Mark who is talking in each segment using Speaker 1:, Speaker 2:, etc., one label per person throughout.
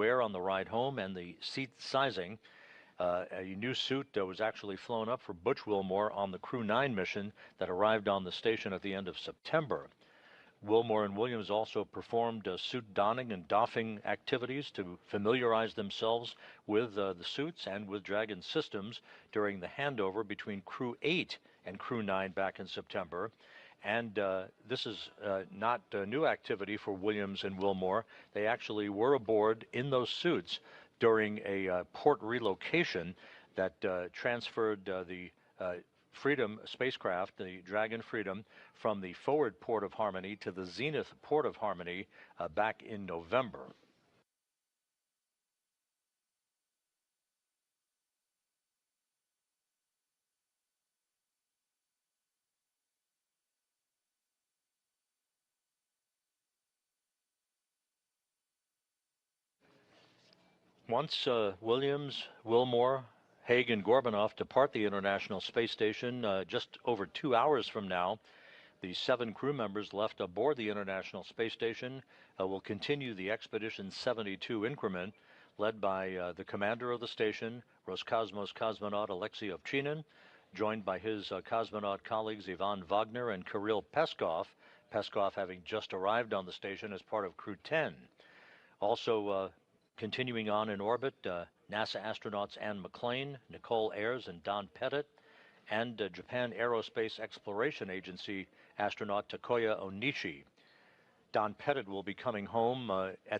Speaker 1: wear on the ride home and the seat sizing. A new suit was actually flown up for Butch Wilmore on the Crew-9 mission that arrived on the station at the end of September. Wilmore and Williams also performed suit donning and doffing activities to familiarize themselves with the suits and with Dragon systems during the handover between Crew-8 and Crew-9 back in September. And this is not a new activity for Williams and Wilmore. They actually were aboard in those suits during a port relocation that transferred the Freedom spacecraft, the Dragon Freedom, from the forward port of Harmony to the zenith port of Harmony back in November. Once Williams, Wilmore, Hague and Gorbunov depart the International Space Station just over 2 hours from now, the 7 crew members left aboard the International Space Station will continue the Expedition 72 increment led by the commander of the station, Roscosmos cosmonaut Alexei Ovchinin, joined by his cosmonaut colleagues Ivan Wagner and Kirill Peskov, Peskov having just arrived on the station as part of Crew 10. Also continuing on in orbit, NASA astronauts Anne McClain, Nicole Ayers, and Don Pettit, and Japan Aerospace Exploration Agency astronaut Takuya Onishi. Don Pettit will be coming home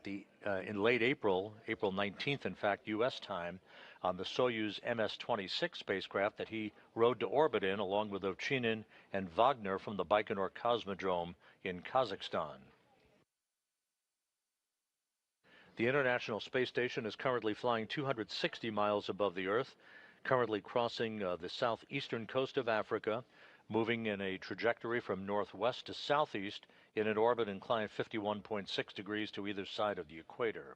Speaker 1: in late April, April 19th, in fact, U.S. time, on the Soyuz MS-26 spacecraft that he rode to orbit in, along with Ovchinin and Wagner from the Baikonur Cosmodrome in Kazakhstan. The International Space Station is currently flying 260 miles above the Earth, currently crossing the southeastern coast of Africa, moving in a trajectory from northwest to southeast in an orbit inclined 51.6 degrees to either side of the equator.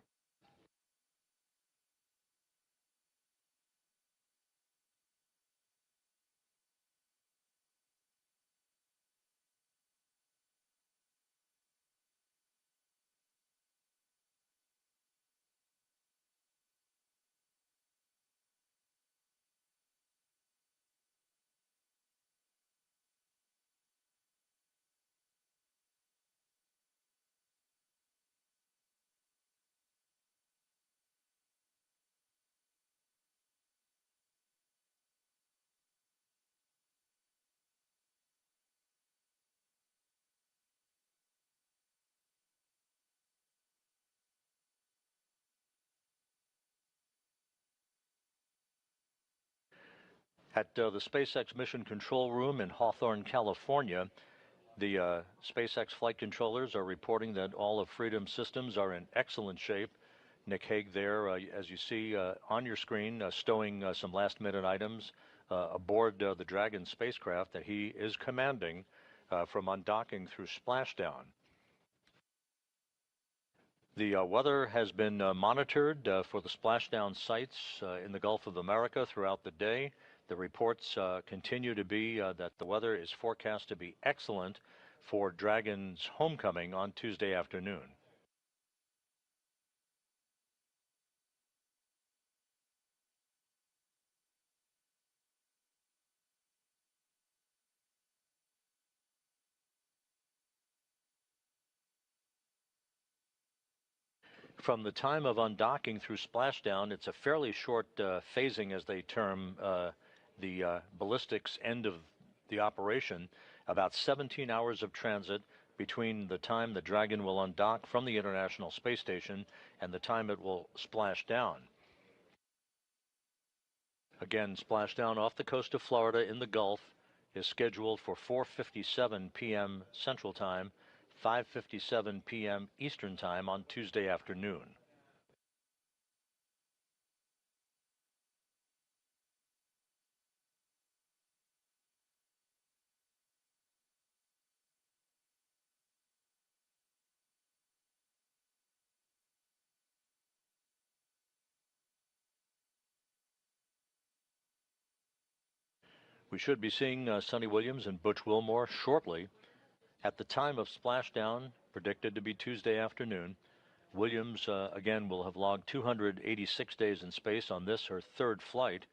Speaker 1: At the SpaceX Mission Control Room in Hawthorne, California, the SpaceX flight controllers are reporting that all of Freedom's systems are in excellent shape. Nick Hague there, as you see on your screen, stowing some last-minute items aboard the Dragon spacecraft that he is commanding from undocking through Splashdown. The weather has been monitored for the splashdown sites in the Gulf of America throughout the day. The reports continue to be that the weather is forecast to be excellent for Dragon's homecoming on Tuesday afternoon. From the time of undocking through splashdown, it's a fairly short phasing, as they term the ballistics end of the operation, about 17 hours of transit between the time the Dragon will undock from the International Space Station and the time it will splash down. Again, splashdown off the coast of Florida in the Gulf is scheduled for 4:57 p.m. Central Time, 5:57 p.m. Eastern Time on Tuesday afternoon. We should be seeing Suni Williams and Butch Wilmore shortly. At the time of splashdown, predicted to be Tuesday afternoon, Williams, again, will have logged 286 days in space on this, her third flight,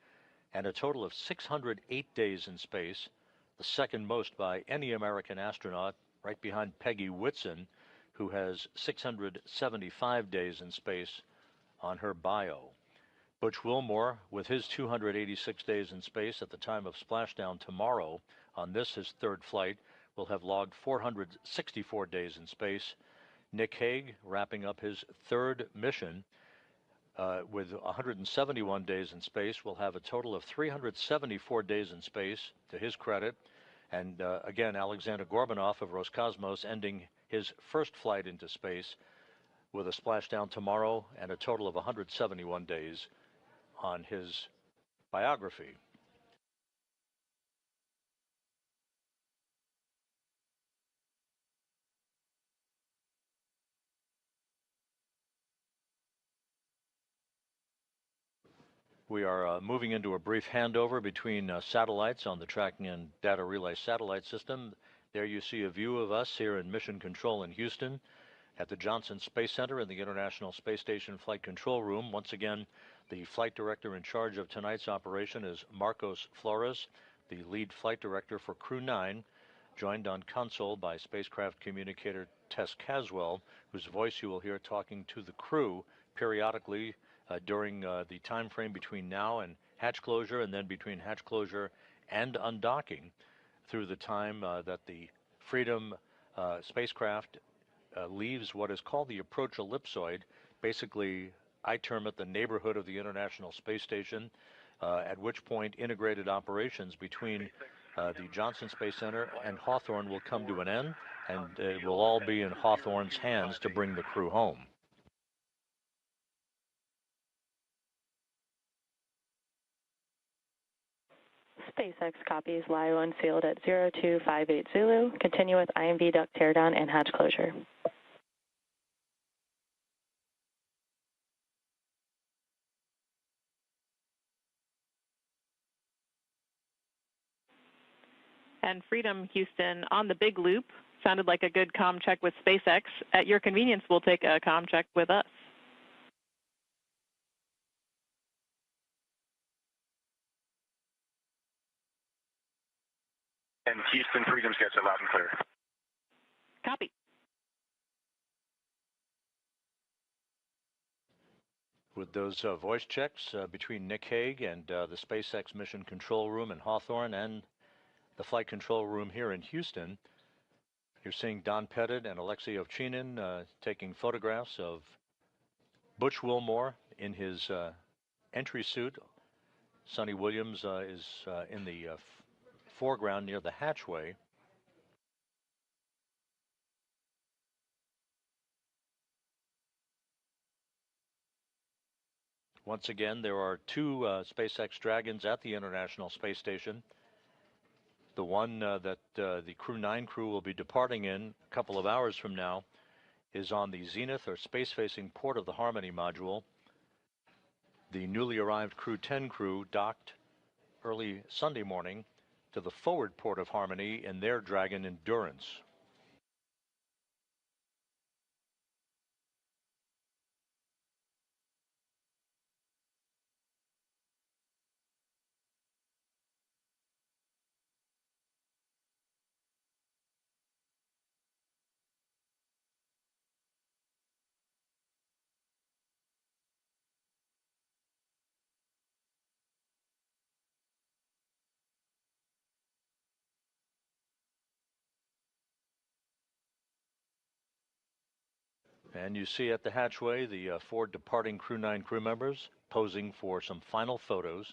Speaker 1: and a total of 608 days in space, the second most by any American astronaut, right behind Peggy Whitson, who has 675 days in space on her bio. Butch Wilmore, with his 286 days in space at the time of splashdown tomorrow, on this, his third flight, will have logged 464 days in space. Nick Hague, wrapping up his third mission with 171 days in space, will have a total of 374 days in space, to his credit. And again, Aleksandr Gorbunov of Roscosmos ending his first flight into space with a splashdown tomorrow and a total of 171 days on his biography. We are moving into a brief handover between satellites on the Tracking and Data Relay Satellite System. There you see a view of us here in Mission Control in Houston at the Johnson Space Center in the International Space Station Flight Control Room. Once again, the flight director in charge of tonight's operation is Marcos Flores, the lead flight director for Crew-9, joined on console by spacecraft communicator Tess Caswell, whose voice you will hear talking to the crew periodically during the time frame between now and hatch closure, and then between hatch closure and undocking, through the time that the Freedom spacecraft leaves what is called the approach ellipsoid. Basically, I term it the neighborhood of the International Space Station, at which point integrated operations between the Johnson Space Center and Hawthorne will come to an end, and it will all be in Hawthorne's hands to bring the crew home.
Speaker 2: SpaceX copies LIO unsealed at 0258 Zulu. Continue with IMV duct teardown and hatch closure.
Speaker 3: And Freedom, Houston, on the big loop. Sounded like a good comm check with SpaceX. At your convenience, we'll take a comm check with us.
Speaker 4: And Houston, Freedom's got you loud and clear.
Speaker 3: Copy.
Speaker 1: With those voice checks between Nick Hague and the SpaceX Mission Control Room in Hawthorne and the Flight Control Room here in Houston, you're seeing Don Pettit and Alexei Ovchinin taking photographs of Butch Wilmore in his entry suit. Suni Williams is in the foreground near the hatchway. Once again, there are two SpaceX Dragons at the International Space Station. The one that the Crew-9 crew will be departing in a couple of hours from now is on the zenith or space-facing port of the Harmony module. The newly arrived Crew-10 crew docked early Sunday morning to the forward port of Harmony in their Dragon Endurance. And you see at the hatchway the four departing Crew-9 crew members posing for some final photos.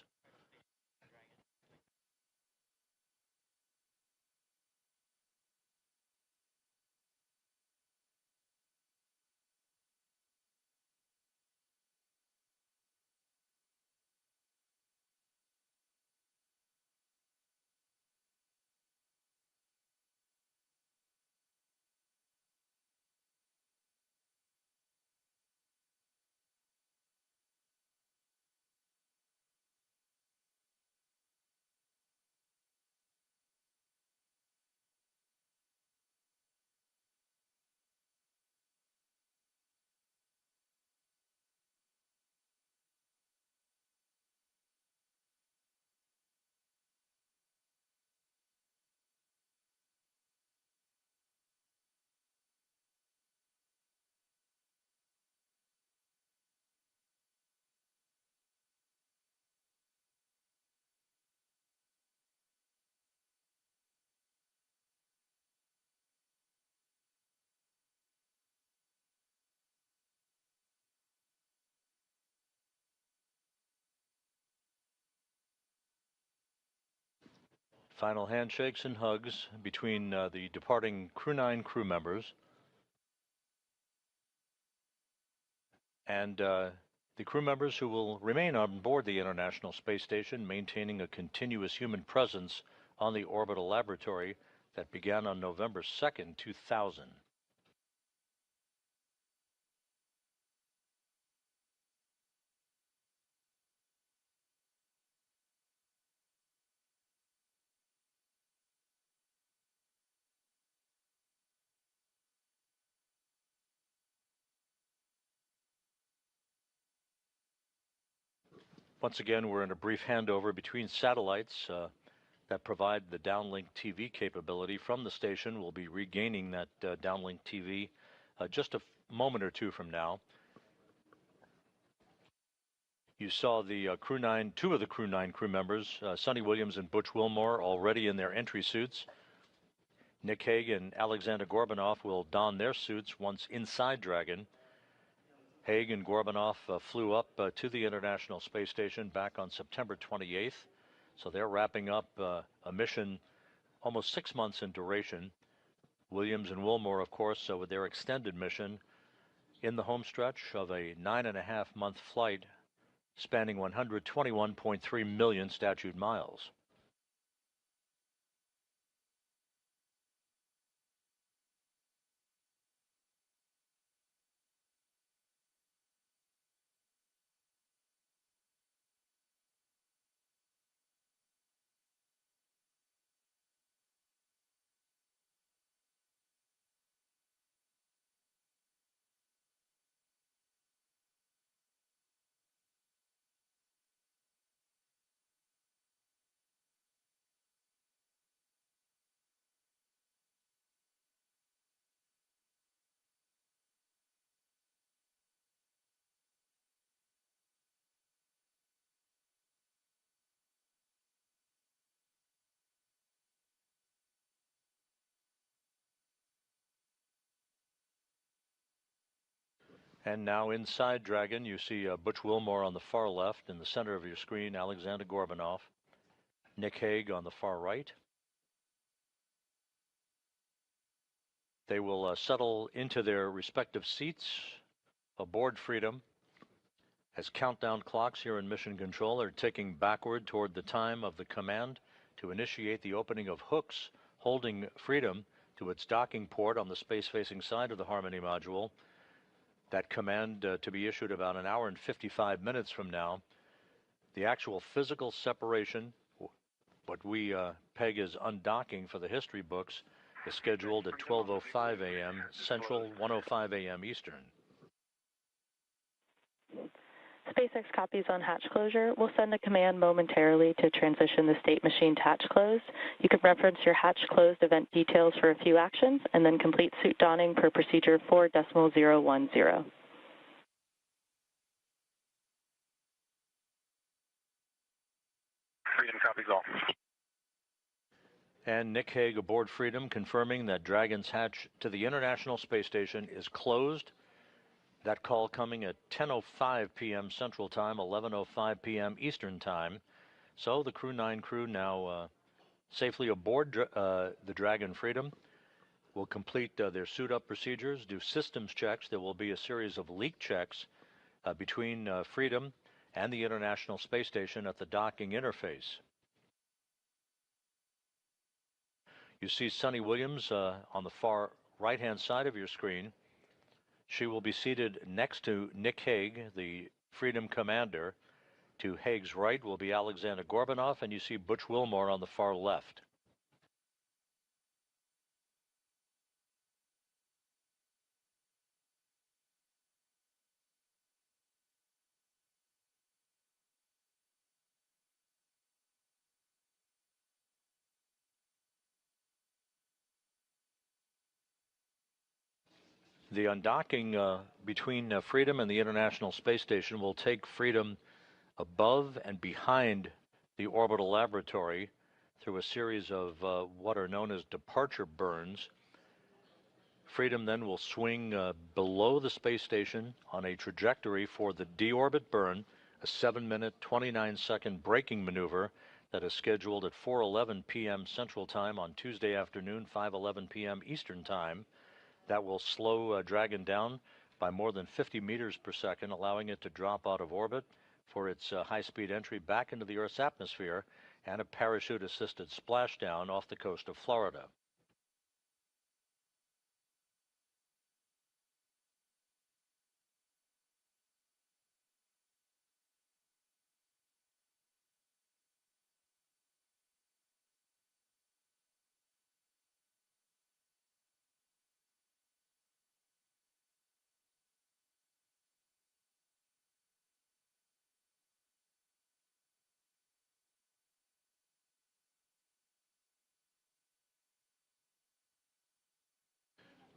Speaker 1: Final handshakes and hugs between the departing Crew-9 crew members and the crew members who will remain on board the International Space Station, maintaining a continuous human presence on the orbital laboratory that began on November 2nd, 2000. Once again, we're in a brief handover between satellites that provide the downlink TV capability from the station. We'll be regaining that downlink TV just a moment or two from now. You saw the Crew-9, two of the Crew-9 crew members, Suni Williams and Butch Wilmore, already in their entry suits. Nick Hague and Aleksandr Gorbunov will don their suits once inside Dragon. Hague and Gorbunov flew up to the International Space Station back on September 28th. So they're wrapping up a mission almost 6 months in duration. Williams and Wilmore, of course, with their extended mission in the home stretch of a 9.5-month flight spanning 121.3 million statute miles. And now inside Dragon, you see Butch Wilmore on the far left. In the center of your screen, Aleksandr Gorbunov. Nick Hague on the far right. They will settle into their respective seats aboard Freedom as countdown clocks here in Mission Control are ticking backward toward the time of the command to initiate the opening of hooks holding Freedom to its docking port on the space-facing side of the Harmony module. That command to be issued about an hour and 55 minutes from now. The actual physical separation, what we peg as undocking for the history books, is scheduled at 12:05 a.m. Central, 1:05 a.m. Eastern.
Speaker 2: SpaceX copies on hatch closure. We'll send a command momentarily to transition the state machine to hatch closed. You can reference your hatch closed event details for a few actions and then complete suit donning per procedure 4.010.
Speaker 4: Freedom copies all.
Speaker 1: And Nick Hague aboard Freedom confirming that Dragon's hatch to the International Space Station is closed. That call coming at 10:05 p.m. Central Time, 11:05 p.m. Eastern Time. So the Crew-9 crew now safely aboard the Dragon Freedom will complete their suit-up procedures, do systems checks. There will be a series of leak checks between Freedom and the International Space Station at the docking interface. You see Suni Williams on the far right-hand side of your screen. She will be seated next to Nick Hague, the Freedom commander. To Hague's right will be Aleksandr Gorbunov, and you see Butch Wilmore on the far left. The undocking between Freedom and the International Space Station will take Freedom above and behind the orbital laboratory through a series of what are known as departure burns. Freedom then will swing below the space station on a trajectory for the deorbit burn, a 7-minute, 29-second braking maneuver that is scheduled at 4:11 p.m. Central Time on Tuesday afternoon, 5:11 p.m. Eastern Time. That will slow Dragon down by more than 50 meters per second, allowing it to drop out of orbit for its high-speed entry back into the Earth's atmosphere and a parachute-assisted splashdown off the coast of Florida.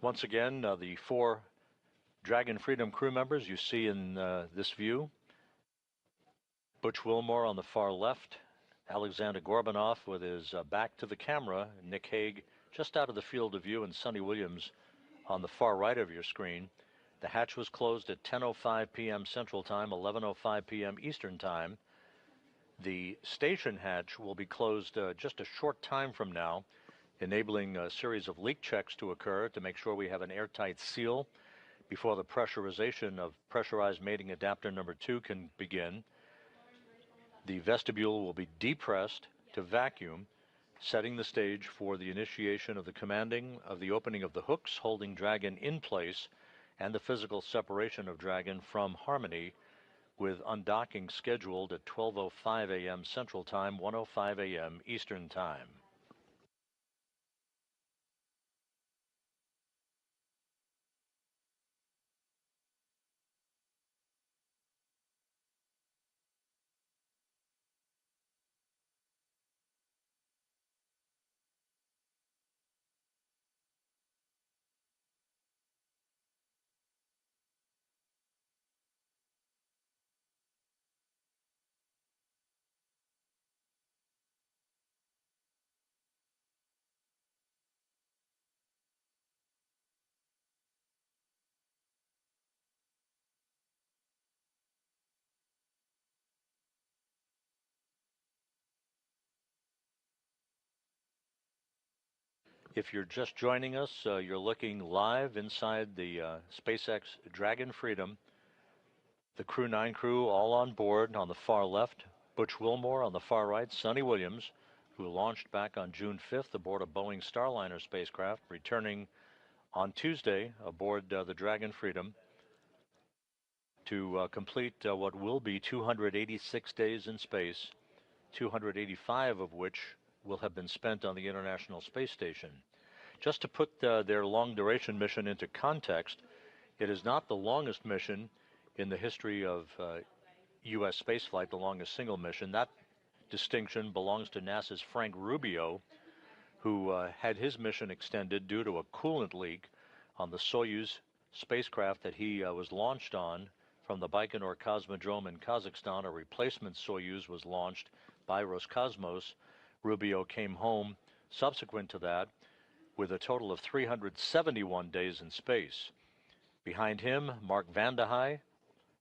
Speaker 1: Once again, the 4 Dragon Freedom crew members you see in this view. Butch Wilmore on the far left, Aleksandr Gorbunov with his back to the camera, Nick Hague just out of the field of view, and Suni Williams on the far right of your screen. The hatch was closed at 10:05 p.m. Central Time, 11:05 p.m. Eastern Time. The station hatch will be closed just a short time from now, enabling a series of leak checks to occur to make sure we have an airtight seal before the pressurization of pressurized mating adapter number 2 can begin. The vestibule will be depressed to vacuum, setting the stage for the initiation of the commanding of the opening of the hooks holding Dragon in place and the physical separation of Dragon from Harmony, with undocking scheduled at 12:05 a.m. Central Time, 1:05 a.m. Eastern Time. If you're just joining us, you're looking live inside the SpaceX Dragon Freedom. The Crew-9 crew all on board on the far left, Butch Wilmore on the far right, Suni Williams, who launched back on June 5th aboard a Boeing Starliner spacecraft, returning on Tuesday aboard the Dragon Freedom to complete what will be 286 days in space, 285 of which will have been spent on the International Space Station. Just to put their long-duration mission into context, it is not the longest mission in the history of U.S. spaceflight, the longest single mission. That distinction belongs to NASA's Frank Rubio, who had his mission extended due to a coolant leak on the Soyuz spacecraft that he was launched on from the Baikonur Cosmodrome in Kazakhstan. A replacement Soyuz was launched by Roscosmos. Rubio came home subsequent to that with a total of 371 days in space. Behind him, Mark Vande Hei,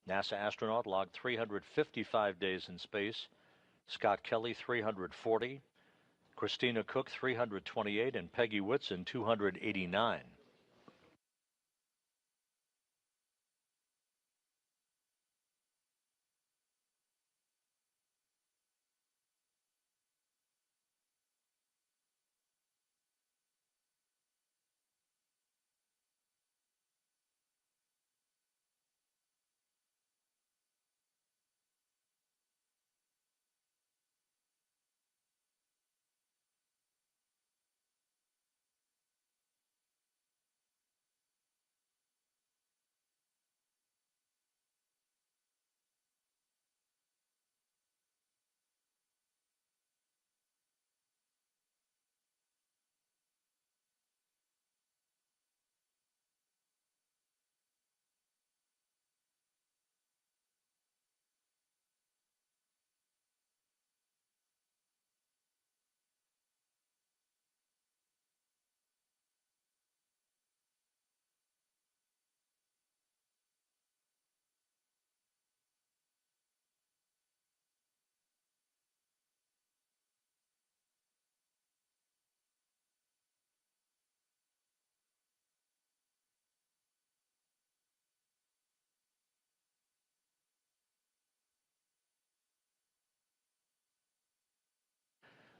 Speaker 1: NASA astronaut, logged 355 days in space. Scott Kelly, 340. Christina Cook, 328. And Peggy Whitson, 289.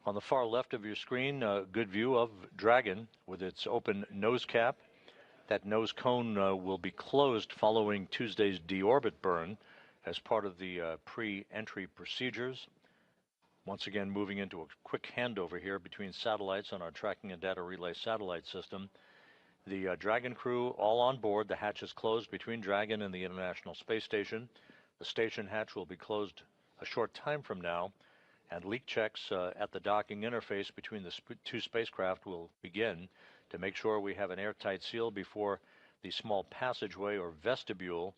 Speaker 1: On the far left of your screen, a good view of Dragon with its open nose cap. That nose cone will be closed following Tuesday's deorbit burn as part of the pre-entry procedures. Once again, moving into a quick handover here between satellites on our tracking and data relay satellite system. The Dragon crew all on board. The hatch is closed between Dragon and the International Space Station. The station hatch will be closed a short time from now, and leak checks at the docking interface between the two spacecraft will begin to make sure we have an airtight seal before the small passageway or vestibule,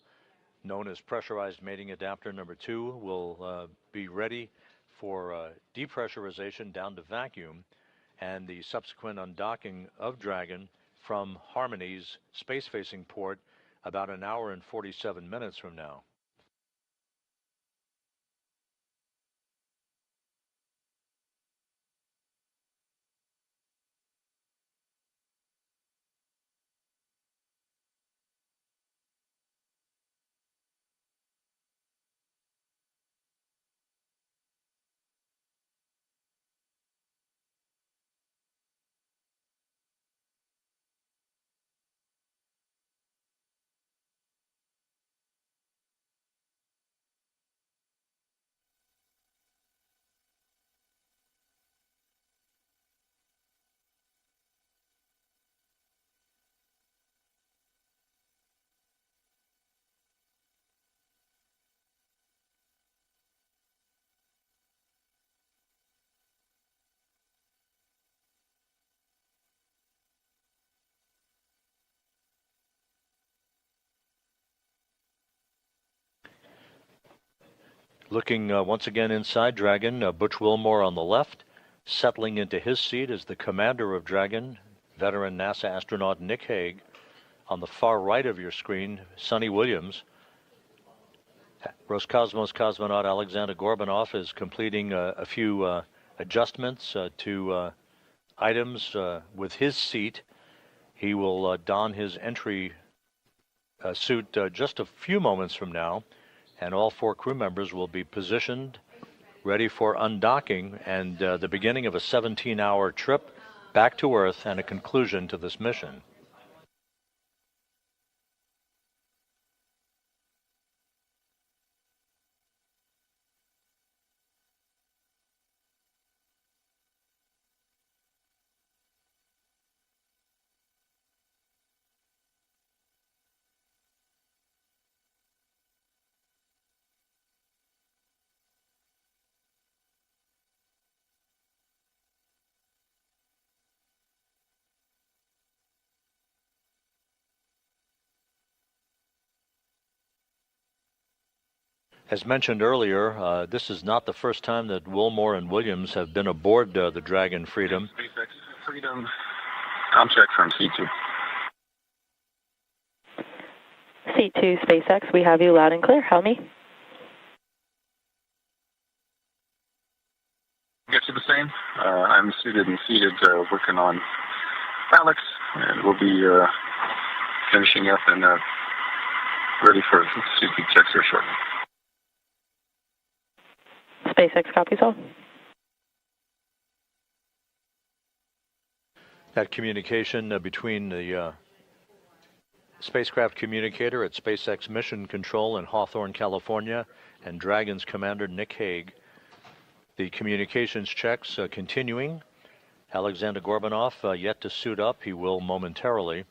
Speaker 1: known as pressurized mating adapter number 2, will be ready for depressurization down to vacuum, and the subsequent undocking of Dragon from Harmony's space-facing port about an hour and 47 minutes from now. Looking once again inside Dragon, Butch Wilmore on the left. Settling into his seat is the commander of Dragon, veteran NASA astronaut Nick Hague. On the far right of your screen, Suni Williams. Roscosmos cosmonaut Aleksandr Gorbunov is completing a few adjustments to items with his seat. He will don his entry suit just a few moments from now, and all 4 crew members will be positioned, ready for undocking and the beginning of a 17-hour trip back to Earth and a conclusion to this mission. As mentioned earlier, this is not the first time that Wilmore and Williams have been aboard the Dragon Freedom.
Speaker 4: SpaceX Freedom, comm check from C2.
Speaker 2: C2 SpaceX, we have you loud and clear. Help me.
Speaker 4: Get you the same. I'm suited and seated, working on Alex, and we'll be finishing up and ready for suit checks here shortly.
Speaker 2: SpaceX copies all.
Speaker 1: That communication between the spacecraft communicator at SpaceX Mission Control in Hawthorne, California, and Dragon's commander Nick Hague. The communications checks continuing. Aleksandr Gorbunov yet to suit up. He will momentarily.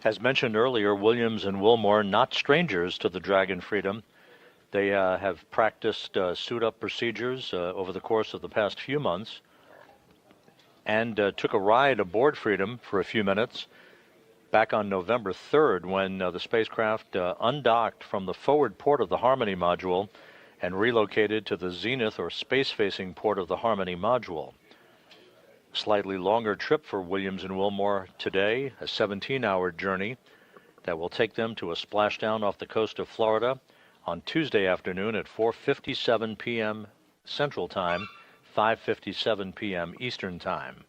Speaker 1: As mentioned earlier, Williams and Wilmore not strangers to the Dragon Freedom. They have practiced suit-up procedures over the course of the past few months, and took a ride aboard Freedom for a few minutes back on November 3rd when the spacecraft undocked from the forward port of the Harmony module and relocated to the zenith or space-facing port of the Harmony module. Slightly longer trip for Williams and Wilmore today, a 17-hour journey that will take them to a splashdown off the coast of Florida on Tuesday afternoon at 4:57 p.m. Central Time, 5:57 p.m. Eastern Time.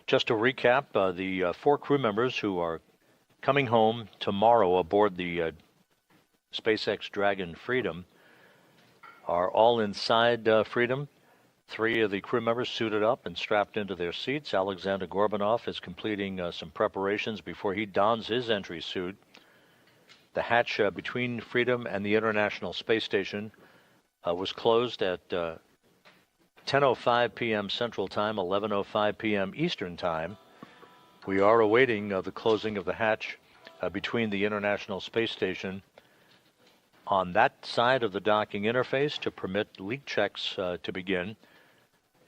Speaker 1: Just to recap, the 4 crew members who are coming home tomorrow aboard the SpaceX Dragon Freedom are all inside Freedom. 3 of the crew members suited up and strapped into their seats. Aleksandr Gorbunov is completing some preparations before he dons his entry suit. The hatch between Freedom and the International Space Station was closed at 10:05 p.m. Central Time, 11:05 p.m. Eastern Time. We are awaiting the closing of the hatch between the International Space Station on that side of the docking interface to permit leak checks to begin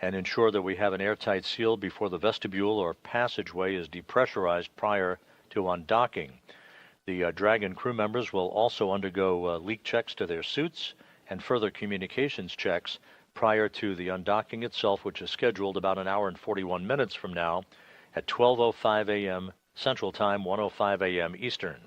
Speaker 1: and ensure that we have an airtight seal before the vestibule or passageway is depressurized prior to undocking. The Dragon crew members will also undergo leak checks to their suits and further communications checks prior to the undocking itself, which is scheduled about an hour and 41 minutes from now at 12:05 a.m. Central Time, 1:05 a.m. Eastern.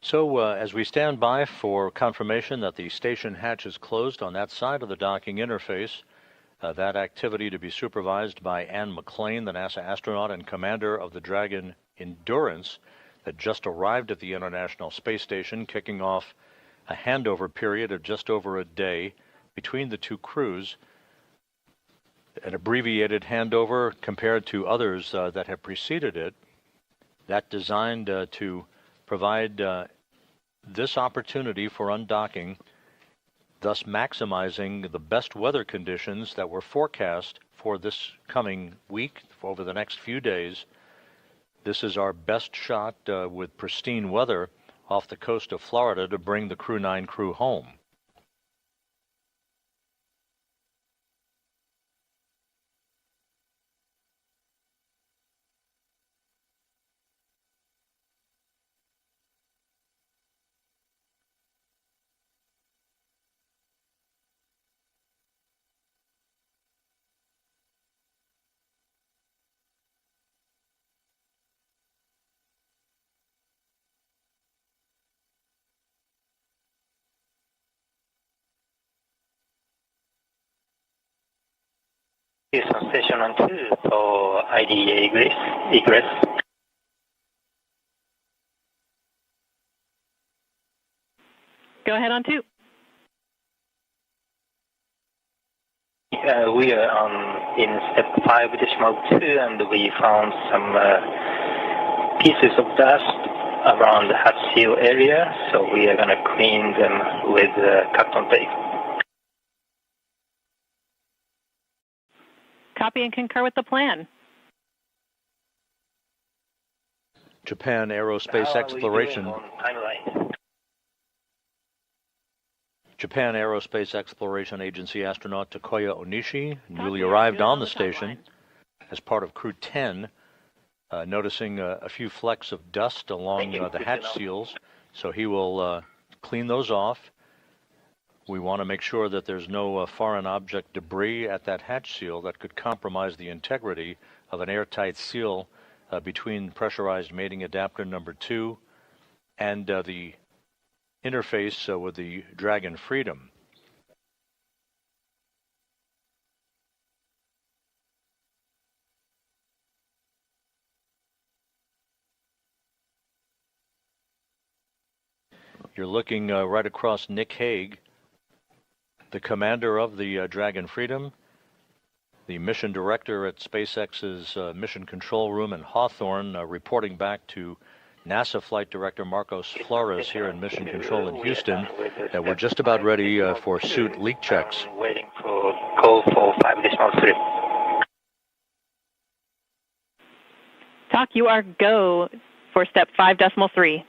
Speaker 1: So as we stand by for confirmation that the station hatch is closed on that side of the docking interface, that activity to be supervised by Ann McClain, the NASA astronaut and commander of the Dragon Endurance that just arrived at the International Space Station, kicking off a handover period of just over a day between the 2 crews, an abbreviated handover compared to others that have preceded it, that designed to provide this opportunity for undocking, thus maximizing the best weather conditions that were forecast for this coming week, over the next few days. This is our best shot with pristine weather off the coast of Florida to bring the Crew-9 crew home.
Speaker 5: Houston Station on 2 for IDA egress.
Speaker 3: Go ahead on 2.
Speaker 5: We are in step 5.2, and we found some pieces of dust around the hatch seal area, so we are going to clean them with cotton tape.
Speaker 3: Copy and concur with the plan.
Speaker 1: Japan Aerospace Exploration. Japan Aerospace Exploration Agency astronaut Takuya Onishi newly arrived on the station as part of Crew-9, noticing a few flecks of dust along the hatch seals, so he will clean those off. We want to make sure that there's no foreign object debris at that hatch seal that could compromise the integrity of an airtight seal between pressurized mating adapter number 2 and the interface with the Dragon Freedom. You're looking right across Nick Hague, the commander of the Dragon Freedom, the mission director at SpaceX's Mission Control Room in Hawthorne, reporting back to NASA Flight Director Marcos Flores here in Mission Control in Houston, that we're just about ready for suit leak checks.
Speaker 5: Waiting for call for 5.3.
Speaker 3: Talk, you are go for step 5.3.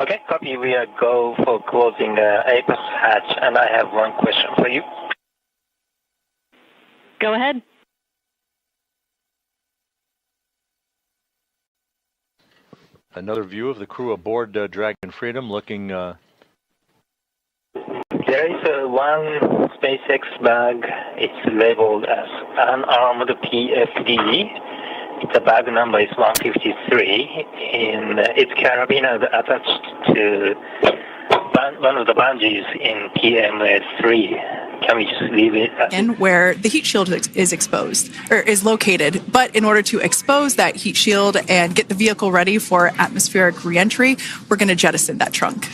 Speaker 5: Okay, copy. We are go for closing APAS hatch, and I have one question for you.
Speaker 3: Go ahead.
Speaker 1: Another view of the crew aboard Dragon Freedom looking...
Speaker 5: There is one SpaceX bag. It's labeled as unarmed PFD. The bag number is 153, and its carabiner attached to one of the bungees in PMS3. Can we just leave it?
Speaker 6: And where the heat shield is exposed, or is located. But in order to expose that heat shield and get the vehicle ready for atmospheric reentry, we're going to jettison that trunk.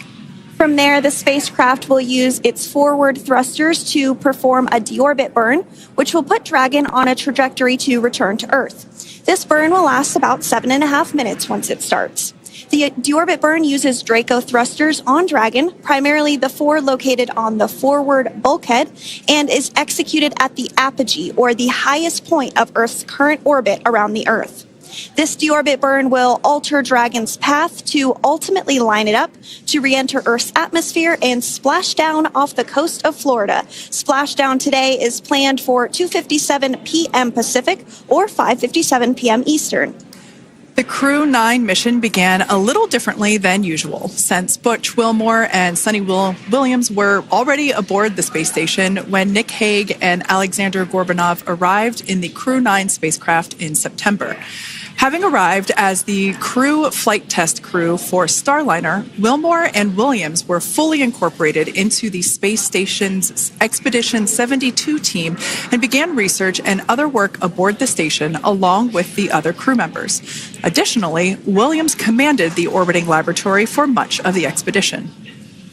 Speaker 7: From there, the spacecraft will use its forward thrusters to perform a deorbit burn, which will put Dragon on a trajectory to return to Earth. This burn will last about 7.5 minutes once it starts. The deorbit burn uses Draco thrusters on Dragon, primarily the 4 located on the forward bulkhead, and is executed at the apogee, or the highest point of Earth's current orbit around the Earth. This deorbit burn will alter Dragon's path to ultimately line it up to re-enter Earth's atmosphere and splash down off the coast of Florida. Splashdown today is planned for 2:57 p.m. Pacific or 5:57 p.m. Eastern.
Speaker 6: The Crew-9 mission began a little differently than usual, since Butch Wilmore and Suni Williams were already aboard the space station when Nick Hague and Aleksandr Gorbunov arrived in the Crew-9 spacecraft in September. Having arrived as the crew flight test crew for Starliner, Wilmore and Williams were fully incorporated into the space station's Expedition 72 team and began research and other work aboard the station along with the other crew members. Additionally, Williams commanded the orbiting laboratory for much of the expedition.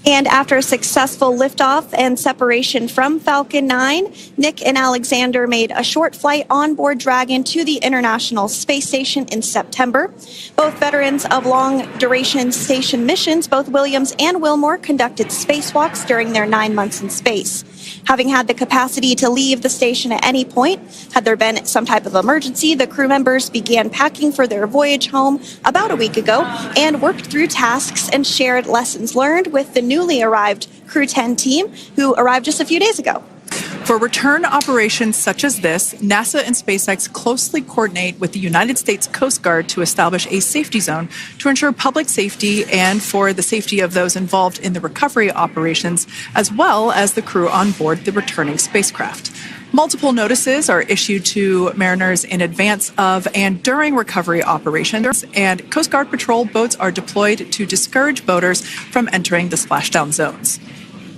Speaker 7: And after a successful liftoff and separation from Falcon 9, Nick and Alexander made a short flight on board Dragon to the International Space Station in September. Both veterans of long-duration station missions, both Williams and Wilmore conducted spacewalks during their 9 months in space. Having had the capacity to leave the station at any point, had there been some type of emergency, the crew members began packing for their voyage home about a week ago and worked through tasks and shared lessons learned with the newly arrived Crew-10 team, who arrived just a few days ago.
Speaker 6: For return operations such as this, NASA and SpaceX closely coordinate with the United States Coast Guard to establish a safety zone to ensure public safety and for the safety of those involved in the recovery operations, as well as the crew on board the returning spacecraft. Multiple notices are issued to mariners in advance of and during recovery operations, and Coast Guard patrol boats are deployed to discourage boaters from entering the splashdown zones.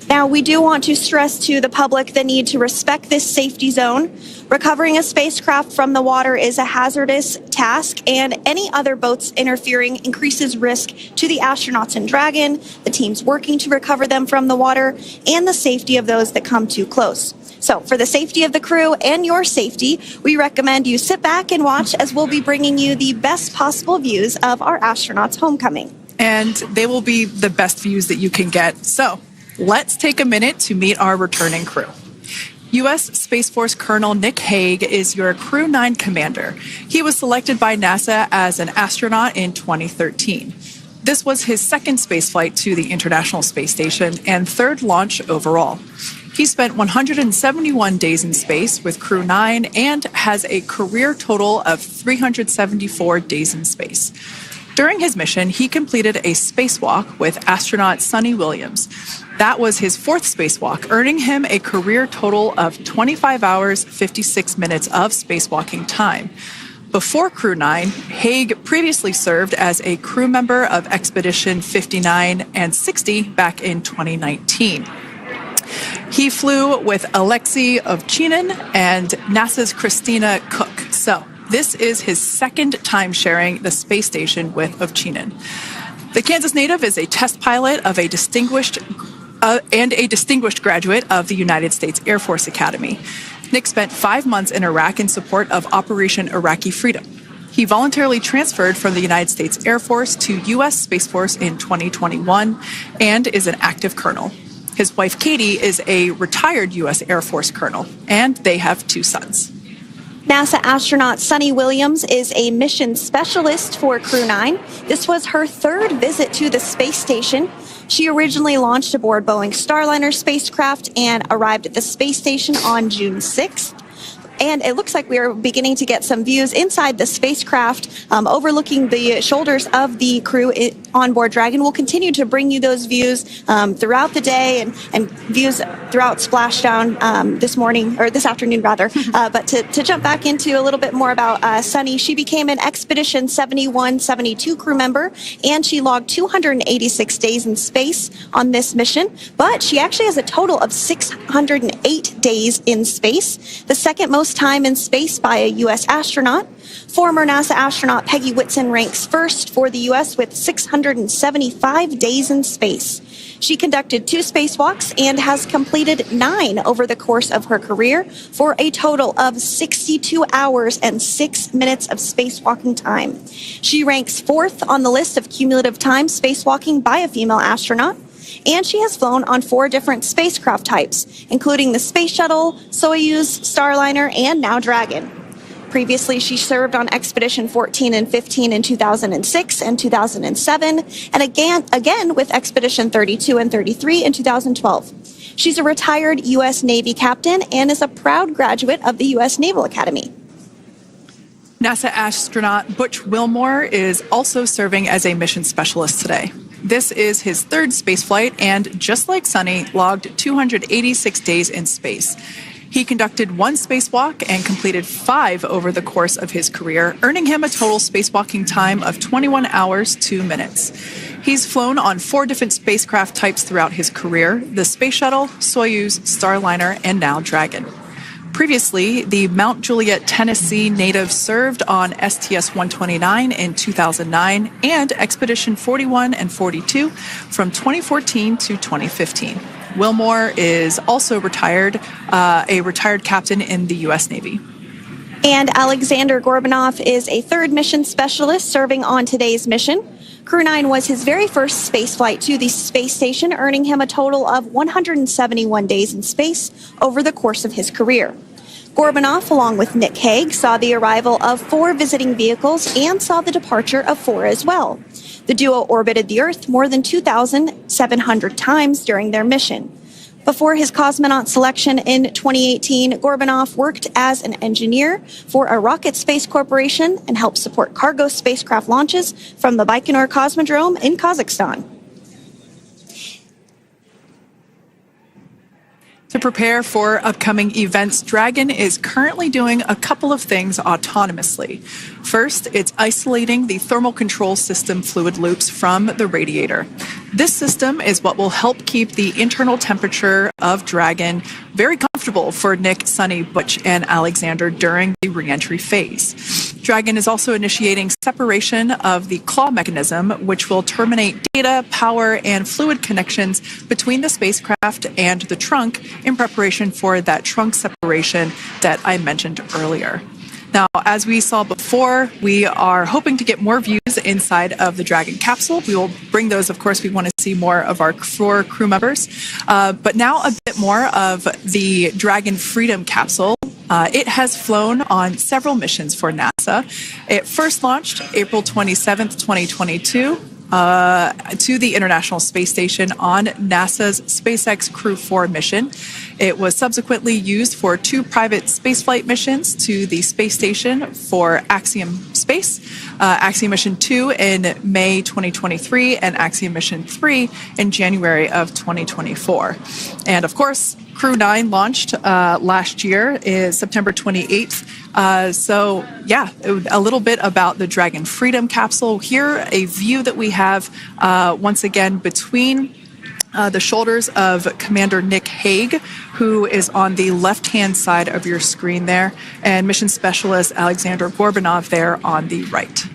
Speaker 7: Now, we do want to stress to the public the need to respect this safety zone. Recovering a spacecraft from the water is a hazardous task, and any other boats interfering increases risk to the astronauts in Dragon, the teams working to recover them from the water, and the safety of those that come too close. So for the safety of the crew and your safety, we recommend you sit back and watch as we'll be bringing you the best possible views of our astronauts' homecoming.
Speaker 6: And they will be the best views that you can get. So let's take a minute to meet our returning crew. U.S. Space Force Colonel Nick Hague is your Crew-9 commander. He was selected by NASA as an astronaut in 2013. This was his second spaceflight to the International Space Station and third launch overall. He spent 171 days in space with Crew-9 and has a career total of 374 days in space. During his mission, he completed a spacewalk with astronaut Suni Williams. That was his fourth spacewalk, earning him a career total of 25 hours, 56 minutes of spacewalking time. Before Crew-9, Hague previously served as a crew member of Expedition 59 and 60 back in 2019. He flew with Alexei Ovchinin and NASA's Christina Cook. So this is his second time sharing the space station with Ovchinin. The Kansas native is a test pilot of a distinguished graduate of the United States Air Force Academy. Nick spent 5 months in Iraq in support of Operation Iraqi Freedom. He voluntarily transferred from the United States Air Force to U.S. Space Force in 2021 and is an active colonel. His wife, Katie, is a retired U.S. Air Force colonel, and they have 2 sons.
Speaker 7: NASA astronaut Suni Williams is a mission specialist for Crew-9. This was her third visit to the space station. She originally launched aboard Boeing Starliner spacecraft and arrived at the space station on June 6th. And it looks like we are beginning to get some views inside the spacecraft, overlooking the shoulders of the crew on board Dragon. We'll continue to bring you those views throughout the day and views throughout Splashdown this afternoon rather. But to jump back into a little bit more about Suni, she became an Expedition 71-72 crew member, and she logged 286 days in space on this mission. But she actually has a total of 608 days in space, the second most time in space by a U.S. astronaut. Former NASA astronaut Peggy Whitson ranks first for the U.S. with 675 days in space. She conducted 2 spacewalks and has completed 9 over the course of her career for a total of 62 hours and 6 minutes of spacewalking time. She ranks 4th on the list of cumulative time spacewalking by a female astronaut. And she has flown on 4 different spacecraft types, including the Space Shuttle, Soyuz, Starliner, and now Dragon. Previously, she served on Expedition 14 and 15 in 2006 and 2007, and again with Expedition 32 and 33 in 2012. She's a retired U.S. Navy captain and is a proud graduate of the U.S. Naval Academy.
Speaker 6: NASA astronaut Butch Wilmore is also serving as a mission specialist today. This is his 3rd spaceflight and, just like Suni, logged 286 days in space. He conducted 1 spacewalk and completed 5 over the course of his career, earning him a total spacewalking time of 21 hours, 2 minutes. He's flown on 4 different spacecraft types throughout his career: the Space Shuttle, Soyuz, Starliner, and now Dragon. Previously, the Mount Juliet, Tennessee native served on STS-129 in 2009 and Expedition 41 and 42 from 2014 to 2015. Wilmore is also a retired captain in the U.S. Navy.
Speaker 7: And Aleksandr Gorbunov is a 3rd mission specialist serving on today's mission. Crew-9 was his very first spaceflight to the space station, earning him a total of 171 days in space over the course of his career. Gorbunov, along with Nick Hague, saw the arrival of 4 visiting vehicles and saw the departure of 4 as well. The duo orbited the Earth more than 2,700 times during their mission. Before his cosmonaut selection in 2018, Gorbunov worked as an engineer for a rocket space corporation and helped support cargo spacecraft launches from the Baikonur Cosmodrome in Kazakhstan.
Speaker 6: To prepare for upcoming events, Dragon is currently doing a couple of things autonomously. First, it's isolating the thermal control system fluid loops from the radiator. This system is what will help keep the internal temperature of Dragon very comfortable for Nick, Sunny, Butch, and Aleksandr during the reentry phase. Dragon is also initiating separation of the claw mechanism, which will terminate data, power, and fluid connections between the spacecraft and the trunk in preparation for that trunk separation that I mentioned earlier. Now, as we saw before, we are hoping to get more views inside of the Dragon capsule. We will bring those, of course. We want to see more of our 4 crew members. But now a bit more of the Dragon Freedom capsule. It has flown on several missions for NASA. It first launched April 27th, 2022. To the International Space Station on NASA's SpaceX Crew-9 mission. It was subsequently used for 2 private spaceflight missions to the space station for Axiom Space, Axiom Mission 2 in May 2023, and Axiom Mission 3 in January of 2024. And of course, Crew-9 launched last year, is September 28th. So yeah, a little bit about the Dragon Freedom capsule. Here, a view that we have once again between the shoulders of Commander Nick Hague, who is on the left-hand side of your screen there, and Mission Specialist Aleksandr Gorbunov there on the right.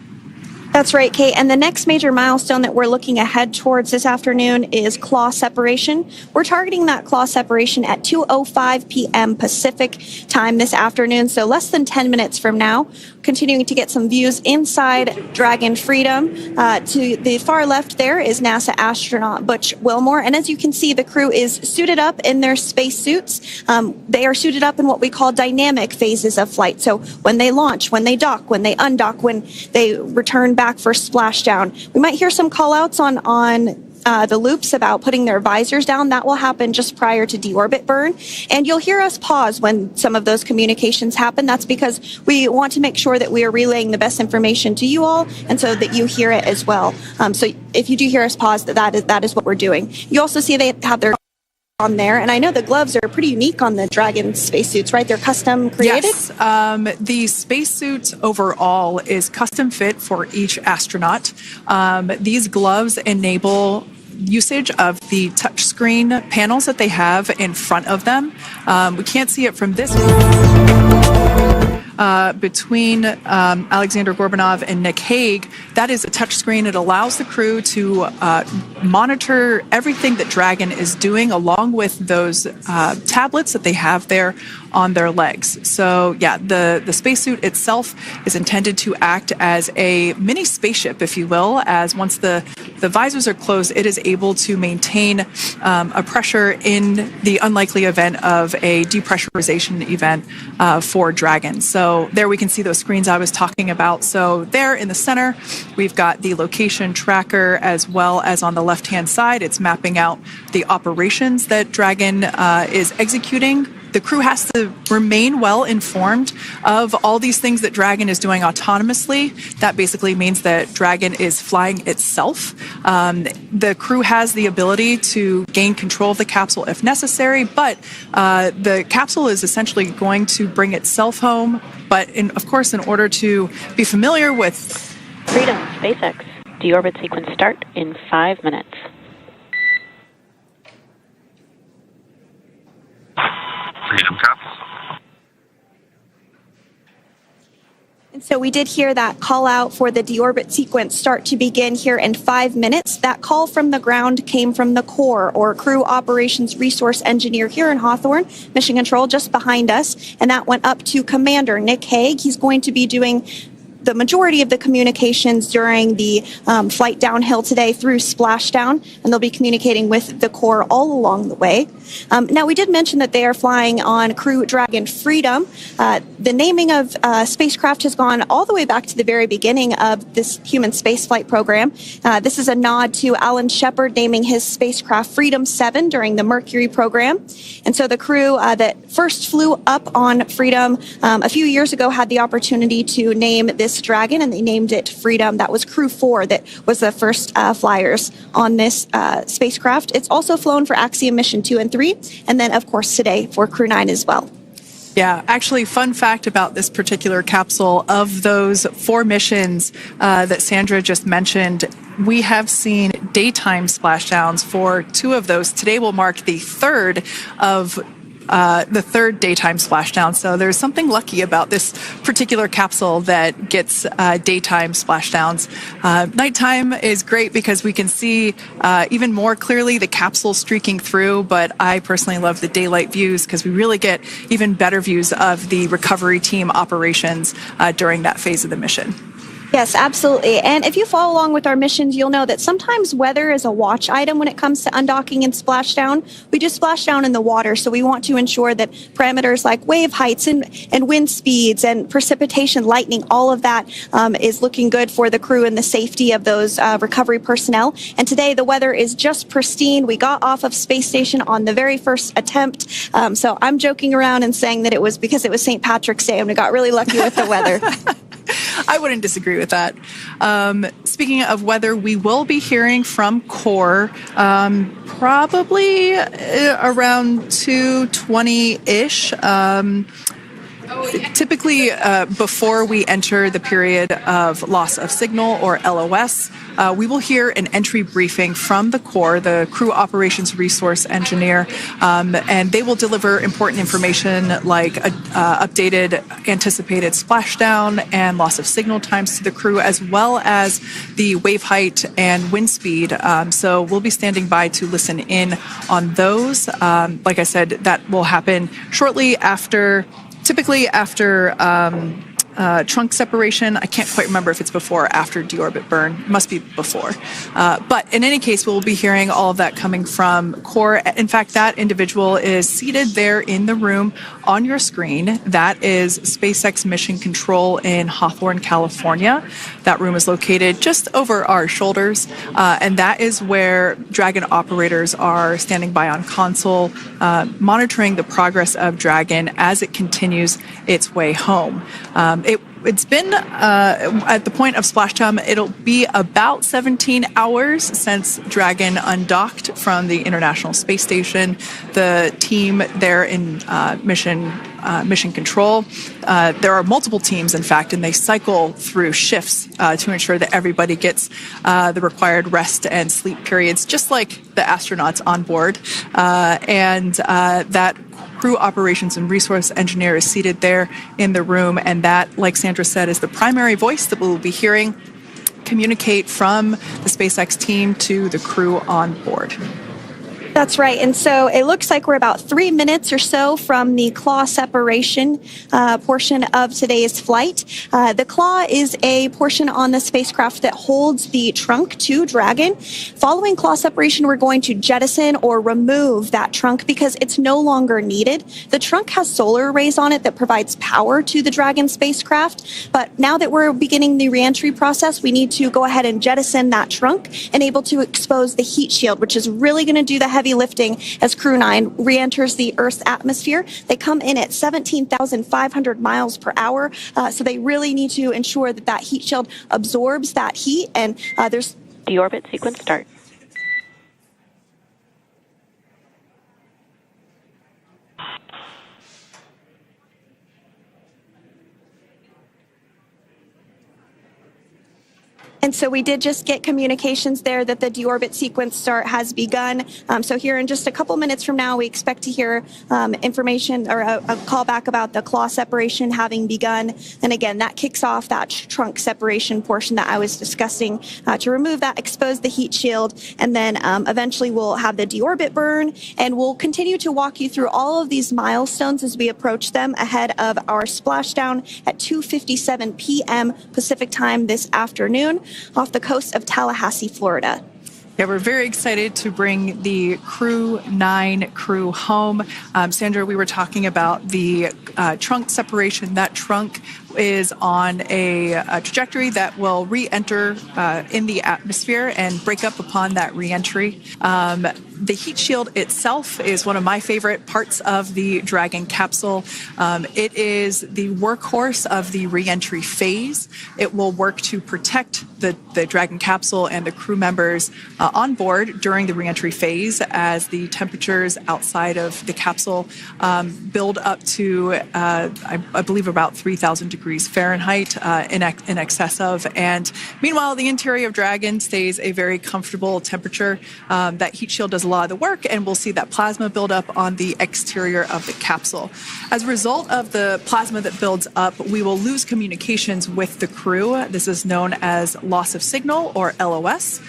Speaker 7: That's right, Kate. And the next major milestone that we're looking ahead towards this afternoon is claw separation. We're targeting that claw separation at 2:05 p.m. Pacific time this afternoon, so less than 10 minutes from now. Continuing to get some views inside Dragon Freedom. To the far left there is NASA astronaut Butch Wilmore. And as you can see, the crew is suited up in their space suits. They are suited up in what we call dynamic phases of flight. So when they launch, when they dock, when they undock, when they return back for splashdown. We might hear some call outs on the loops about putting their visors down. That will happen just prior to deorbit burn. And you'll hear us pause when some of those communications happen. That's because we want to make sure that we are relaying the best information to you all and so that you hear it as well. So if you do hear us pause, that is what we're doing. You also see they have their on there, and I know the gloves are pretty unique on the Dragon spacesuits, right? They're custom created?
Speaker 6: Yes. The spacesuit overall is custom fit for each astronaut. These gloves enable usage of the touchscreen panels that they have in front of them. We can't see it from this between Aleksandr Gorbunov and Nick Hague. That is a touchscreen. It allows the crew to monitor everything that Dragon is doing along with those tablets that they have there on their legs. So yeah, the spacesuit itself is intended to act as a mini spaceship, if you will, as once the visors are closed, it is able to maintain a pressure in the unlikely event of a depressurization event for Dragon. So there we can see those screens I was talking about. So there in the center, we've got the location tracker, as well as on the left-hand side, it's mapping out the operations that Dragon is executing. The crew has to remain well informed of all these things that Dragon is doing autonomously. That basically means that Dragon is flying itself. The crew has the ability to gain control of the capsule if necessary, but the capsule is essentially going to bring itself home. But of course, in order to be familiar with
Speaker 8: Freedom, SpaceX, deorbit sequence start in 5 minutes.
Speaker 4: Freedom copies.
Speaker 7: And so we did hear that call out for the deorbit sequence start to begin here in 5 minutes. That call from the ground came from the CORE, or Crew Operations Resource Engineer here in Hawthorne, Mission Control just behind us. And that went up to Commander Nick Hague. He's going to be doing the majority of the communications during the flight downhill today through Splashdown, and they'll be communicating with the CORE all along the way. Now, we did mention that they are flying on Crew Dragon Freedom. the naming of spacecraft has gone all the way back to the very beginning of this human spaceflight program. This is a nod to Alan Shepard naming his spacecraft Freedom 7 during the Mercury program. And so the crew that first flew up on Freedom a few years ago had the opportunity to name this Dragon, and they named it Freedom. That was Crew 4 that was the first flyers on this spacecraft. It's also flown for Axiom Mission 2 and 3, and then, of course, today for Crew-9 as well.
Speaker 6: Yeah, actually, fun fact about this particular capsule, of those 4 missions that Sandra just mentioned, we have seen daytime splashdowns for 2 of those. Today will mark the third daytime splashdown. So there's something lucky about this particular capsule that gets daytime splashdowns. Nighttime is great because we can see even more clearly the capsule streaking through, but I personally love the daylight views because we really get even better views of the recovery team operations during that phase of the mission.
Speaker 7: Yes, absolutely. And if you follow along with our missions, you'll know that sometimes weather is a watch item when it comes to undocking and splashdown. We do splashdown in the water, so we want to ensure that parameters like wave heights and wind speeds and precipitation, lightning, all of that is looking good for the crew and the safety of those recovery personnel. And today the weather is just pristine. We got off of space station on the very first attempt. So I'm joking around and saying that it was because it was St. Patrick's Day and we got really lucky with the weather.
Speaker 6: I wouldn't disagree with that. Speaking of weather, we will be hearing from Core probably around 2:20-ish. Typically, before we enter the period of loss of signal, or LOS, we will hear an entry briefing from the Core, the Crew Operations Resource Engineer, and they will deliver important information like updated anticipated splashdown and loss of signal times to the crew, as well as the wave height and wind speed. So we'll be standing by to listen in on those. Like I said, that will happen shortly after. Typically after trunk separation. I can't quite remember if it's before or after deorbit burn. It must be before. But in any case, we'll be hearing all of that coming from Core. In fact, that individual is seated there in the room on your screen. That is SpaceX Mission Control in Hawthorne, California. That room is located just over our shoulders. And that is where Dragon operators are standing by on console, monitoring the progress of Dragon as it continues its way home. It's been, at the point of splashdown, it'll be about 17 hours since Dragon undocked from the International Space Station. The team there in mission control, there are multiple teams, in fact, and they cycle through shifts to ensure that everybody gets the required rest and sleep periods, just like the astronauts on board. And that Crew Operations and Resource Engineer is seated there in the room, and that, like Sandra said, is the primary voice that we'll be hearing communicate from the SpaceX team to the crew on board.
Speaker 7: That's right. And so it looks like we're about 3 minutes or so from the claw separation portion of today's flight. The claw is a portion on the spacecraft that holds the trunk to Dragon. Following claw separation, we're going to jettison or remove that trunk because it's no longer needed. The trunk has solar arrays on it that provides power to the Dragon spacecraft. But now that we're beginning the reentry process, we need to go ahead and jettison that trunk and able to expose the heat shield, which is really going to do the heavy lifting as Crew-9 re-enters the Earth's atmosphere. They come in at 17,500 miles per hour, so they really need to ensure that that heat shield absorbs that heat, and there's...
Speaker 8: Deorbit sequence start.
Speaker 7: And so we did just get communications there that the deorbit sequence start has begun. So here in just a couple minutes from now, we expect to hear information or a call back about the claw separation having begun. And again, that kicks off that trunk separation portion that I was discussing to remove that, expose the heat shield, and then eventually we'll have the deorbit burn. And we'll continue to walk you through all of these milestones as we approach them ahead of our splashdown at 2:57 p.m. Pacific time this afternoon off the coast of Tallahassee, Florida.
Speaker 6: Yeah, we're very excited to bring the Crew-9 crew home. Sandra, we were talking about the trunk separation. That trunk is on a trajectory that will re-enter in the atmosphere and break up upon that re-entry. The heat shield itself is one of my favorite parts of the Dragon capsule. It is the workhorse of the re-entry phase. It will work to protect the Dragon capsule and the crew members on board during the re-entry phase as the temperatures outside of the capsule build up to, I believe, about 3,000 degrees Fahrenheit in excess of. And meanwhile, the interior of Dragon stays a very comfortable temperature. That heat shield does a lot of the work, and we'll see that plasma build up on the exterior of the capsule. As a result of the plasma that builds up, we will lose communications with the crew. This is known as loss of signal, or LOS.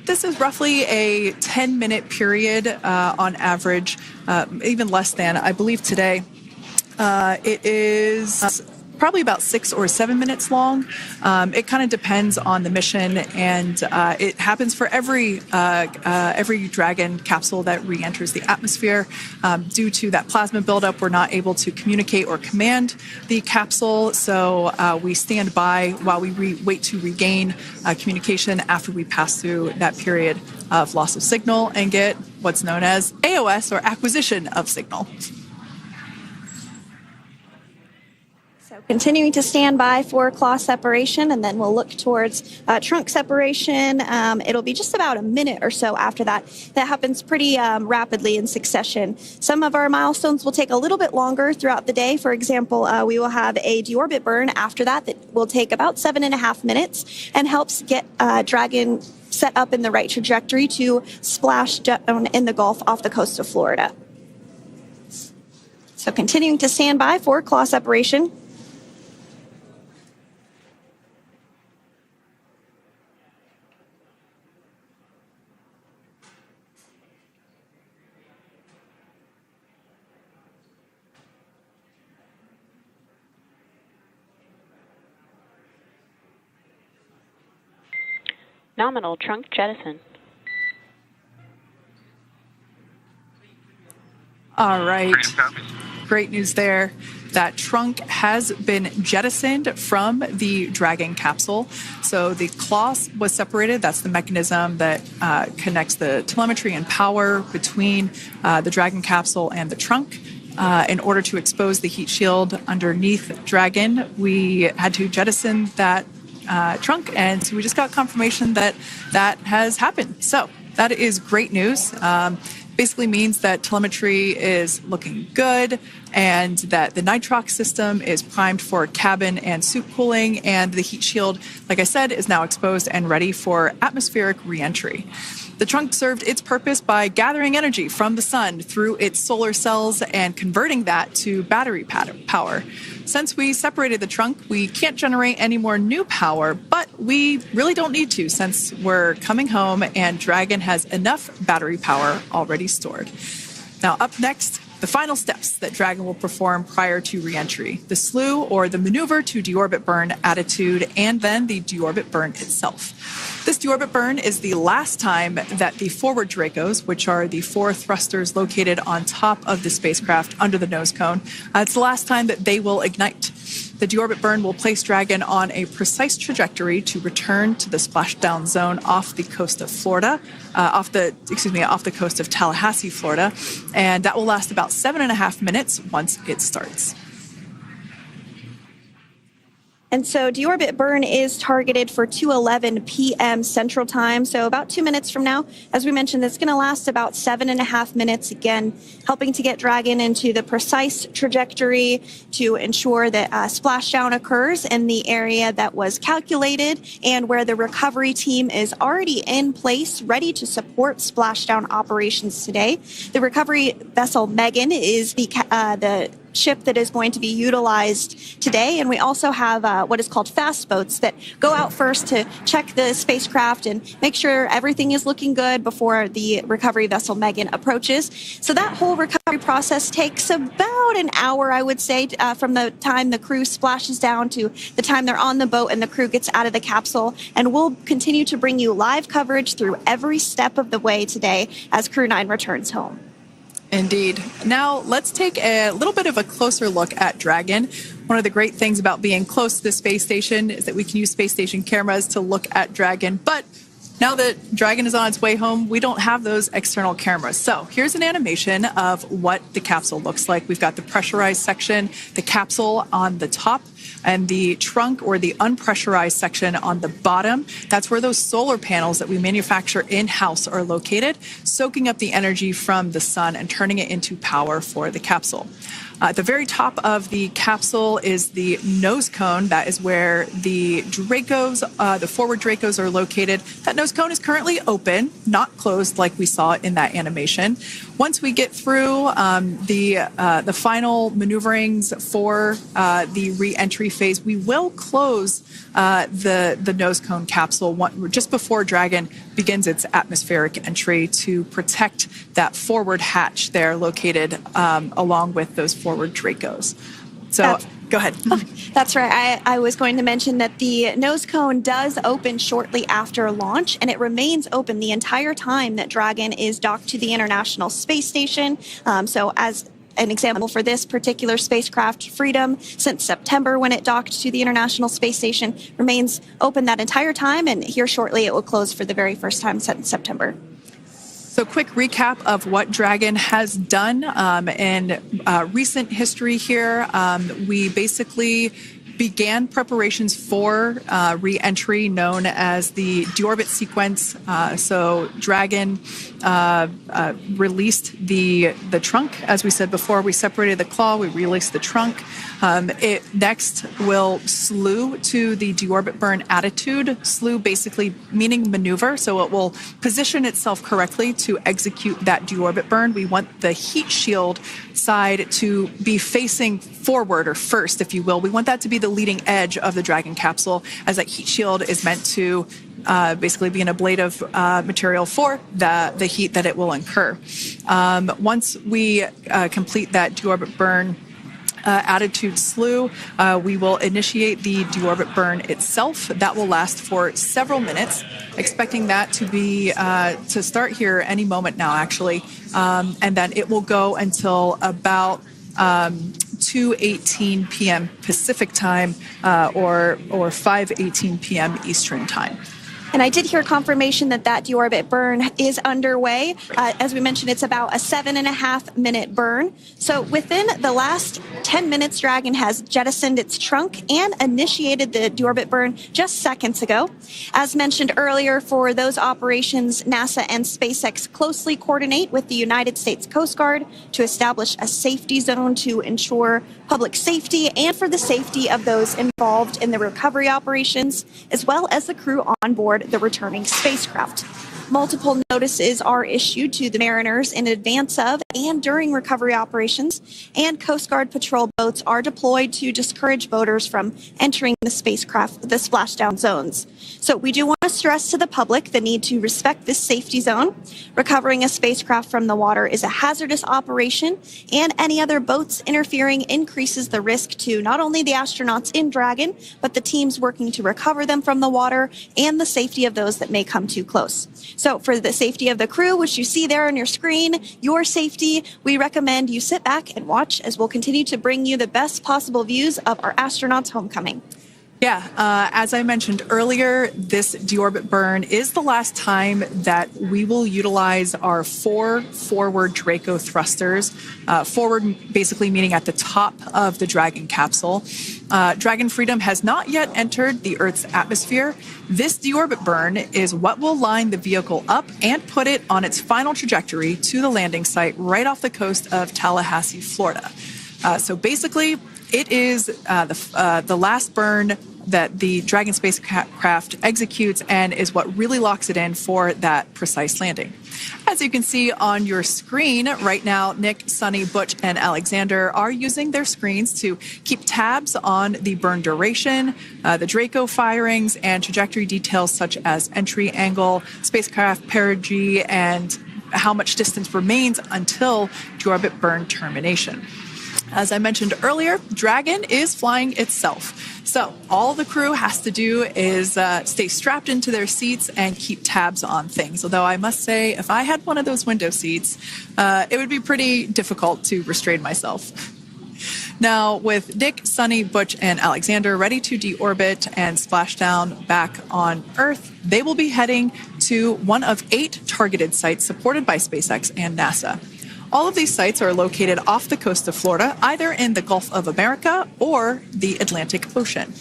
Speaker 6: This is roughly a 10-minute period on average, even less than. I believe today it is probably about 6 or 7 minutes long. It kind of depends on the mission, and it happens for every Dragon capsule that re-enters the atmosphere. Due to that plasma buildup, we're not able to communicate or command the capsule, so we stand by while we wait to regain communication after we pass through that period of loss of signal and get what's known as AOS, or acquisition of signal.
Speaker 7: Continuing to stand by for claw separation, and then we'll look towards trunk separation. It'll be just about a minute or so after that. That happens pretty rapidly in succession. Some of our milestones will take a little bit longer throughout the day. For example, we will have a deorbit burn after that will take about 7.5 minutes and helps get Dragon set up in the right trajectory to splash down in the Gulf off the coast of Florida. So continuing to stand by for claw separation.
Speaker 8: Nominal trunk jettison.
Speaker 6: All right. Great news there. That trunk has been jettisoned from the Dragon capsule. So the claw was separated. That's the mechanism that connects the telemetry and power between the Dragon capsule and the trunk. In order to expose the heat shield underneath Dragon, we had to jettison that trunk, and so we just got confirmation that that has happened. So that is great news. Basically means that telemetry is looking good, and that the nitrox system is primed for cabin and suit cooling, and the heat shield, like I said, is now exposed and ready for atmospheric reentry. The trunk served its purpose by gathering energy from the sun through its solar cells and converting that to battery power. Since we separated the trunk, we can't generate any more new power, but we really don't need to since we're coming home and Dragon has enough battery power already stored. Now, up next, the final steps that Dragon will perform prior to reentry: the slew, or the maneuver to deorbit burn attitude, and then the deorbit burn itself. This deorbit burn is the last time that the forward Dracos, which are the 4 thrusters located on top of the spacecraft under the nose cone, it's the last time that they will ignite. The deorbit burn will place Dragon on a precise trajectory to return to the splashdown zone off the coast of Florida, off the coast of Tallahassee, Florida, and that will last about 7.5 minutes once it starts.
Speaker 7: And so deorbit burn is targeted for 2:11 p.m. Central Time, so about 2 minutes from now. As we mentioned, it's going to last about 7.5 minutes, again, helping to get Dragon into the precise trajectory to ensure that splashdown occurs in the area that was calculated and where the recovery team is already in place, ready to support splashdown operations today. The recovery vessel Megan is the ship that is going to be utilized today. And we also have what is called fast boats that go out first to check the spacecraft and make sure everything is looking good before the recovery vessel Megan approaches. So that whole recovery process takes about an hour, I would say, from the time the crew splashes down to the time they're on the boat and the crew gets out of the capsule. And we'll continue to bring you live coverage through every step of the way today as Crew-9 returns home.
Speaker 6: Indeed. Now, let's take a little bit of a closer look at Dragon. One of the great things about being close to the space station is that we can use space station cameras to look at Dragon. But now that Dragon is on its way home, we don't have those external cameras. So here's an animation of what the capsule looks like. We've got the pressurized section, the capsule on the top, and the trunk or the unpressurized section on the bottom. That's where those solar panels that we manufacture in-house are located, soaking up the energy from the sun and turning it into power for the capsule. At the very top of the capsule is the nose cone. That is where the Dracos, the forward Dracos, are located. That nose cone is currently open, not closed like we saw in that animation. Once we get through the final maneuverings for the re-entry phase, we will close the nose cone capsule just before Dragon begins its atmospheric entry to protect that forward hatch there located along with those forward Dracos. So go ahead.
Speaker 7: That's right. I was going to mention that the nose cone does open shortly after launch, and it remains open the entire time that Dragon is docked to the International Space Station. So as an example for this particular spacecraft, Freedom, since September when it docked to the International Space Station, remains open that entire time, and here shortly it will close for the very first time since September.
Speaker 6: So quick recap of what Dragon has done in recent history here. We basically began preparations for re-entry known as the deorbit sequence. So Dragon released the trunk. As we said before, we separated the claw, we released the trunk. It next will slew to the deorbit burn attitude. Slew basically meaning maneuver, so it will position itself correctly to execute that deorbit burn. We want the heat shield side to be facing forward or first, if you will. We want that to be the leading edge of the Dragon capsule, as that heat shield is meant to basically be an ablative material for the heat that it will incur. Once we complete that deorbit burn attitude slew, we will initiate the deorbit burn itself. That will last for several minutes, expecting that to be to start here any moment now, actually, and then it will go until about 2:18 p.m. Pacific time or 5:18 p.m. Eastern time.
Speaker 7: And I did hear confirmation that deorbit burn is underway. As we mentioned, it's about a 7.5-minute burn. So within the last 10 minutes, Dragon has jettisoned its trunk and initiated the deorbit burn just seconds ago. As mentioned earlier, for those operations, NASA and SpaceX closely coordinate with the United States Coast Guard to establish a safety zone to ensure public safety and for the safety of those involved in the recovery operations, as well as the crew on board the returning spacecraft. Multiple notices are issued to the mariners in advance of and during recovery operations, and Coast Guard patrol boats are deployed to discourage boaters from entering the spacecraft, the splashdown zones. So we do want to stress to the public the need to respect this safety zone. Recovering a spacecraft from the water is a hazardous operation, and any other boats interfering increases the risk to not only the astronauts in Dragon, but the teams working to recover them from the water and the safety of those that may come too close. So for the safety of the crew, which you see there on your screen, your safety, we recommend you sit back and watch as we'll continue to bring you the best possible views of our astronauts' homecoming.
Speaker 6: Yeah, as I mentioned earlier, this deorbit burn is the last time that we will utilize our 4 forward Draco thrusters. Forward basically meaning at the top of the Dragon capsule. Dragon Freedom has not yet entered the Earth's atmosphere. This deorbit burn is what will line the vehicle up and put it on its final trajectory to the landing site right off the coast of Tallahassee, Florida. So basically, it is the last burn that the Dragon spacecraft executes and is what really locks it in for that precise landing. As you can see on your screen right now, Nick, Suni, Butch, and Alexander are using their screens to keep tabs on the burn duration, the Draco firings, and trajectory details such as entry angle, spacecraft perigee, and how much distance remains until deorbit burn termination. As I mentioned earlier, Dragon is flying itself. So all the crew has to do is stay strapped into their seats and keep tabs on things. Although I must say, if I had one of those window seats, it would be pretty difficult to restrain myself. Now, with Nick, Suni, Butch, and Alexander ready to deorbit and splashdown back on Earth, they will be heading to one of 8 targeted sites supported by SpaceX and NASA. All of these sites are located off the coast of Florida, either in the Gulf of America or the Atlantic Ocean.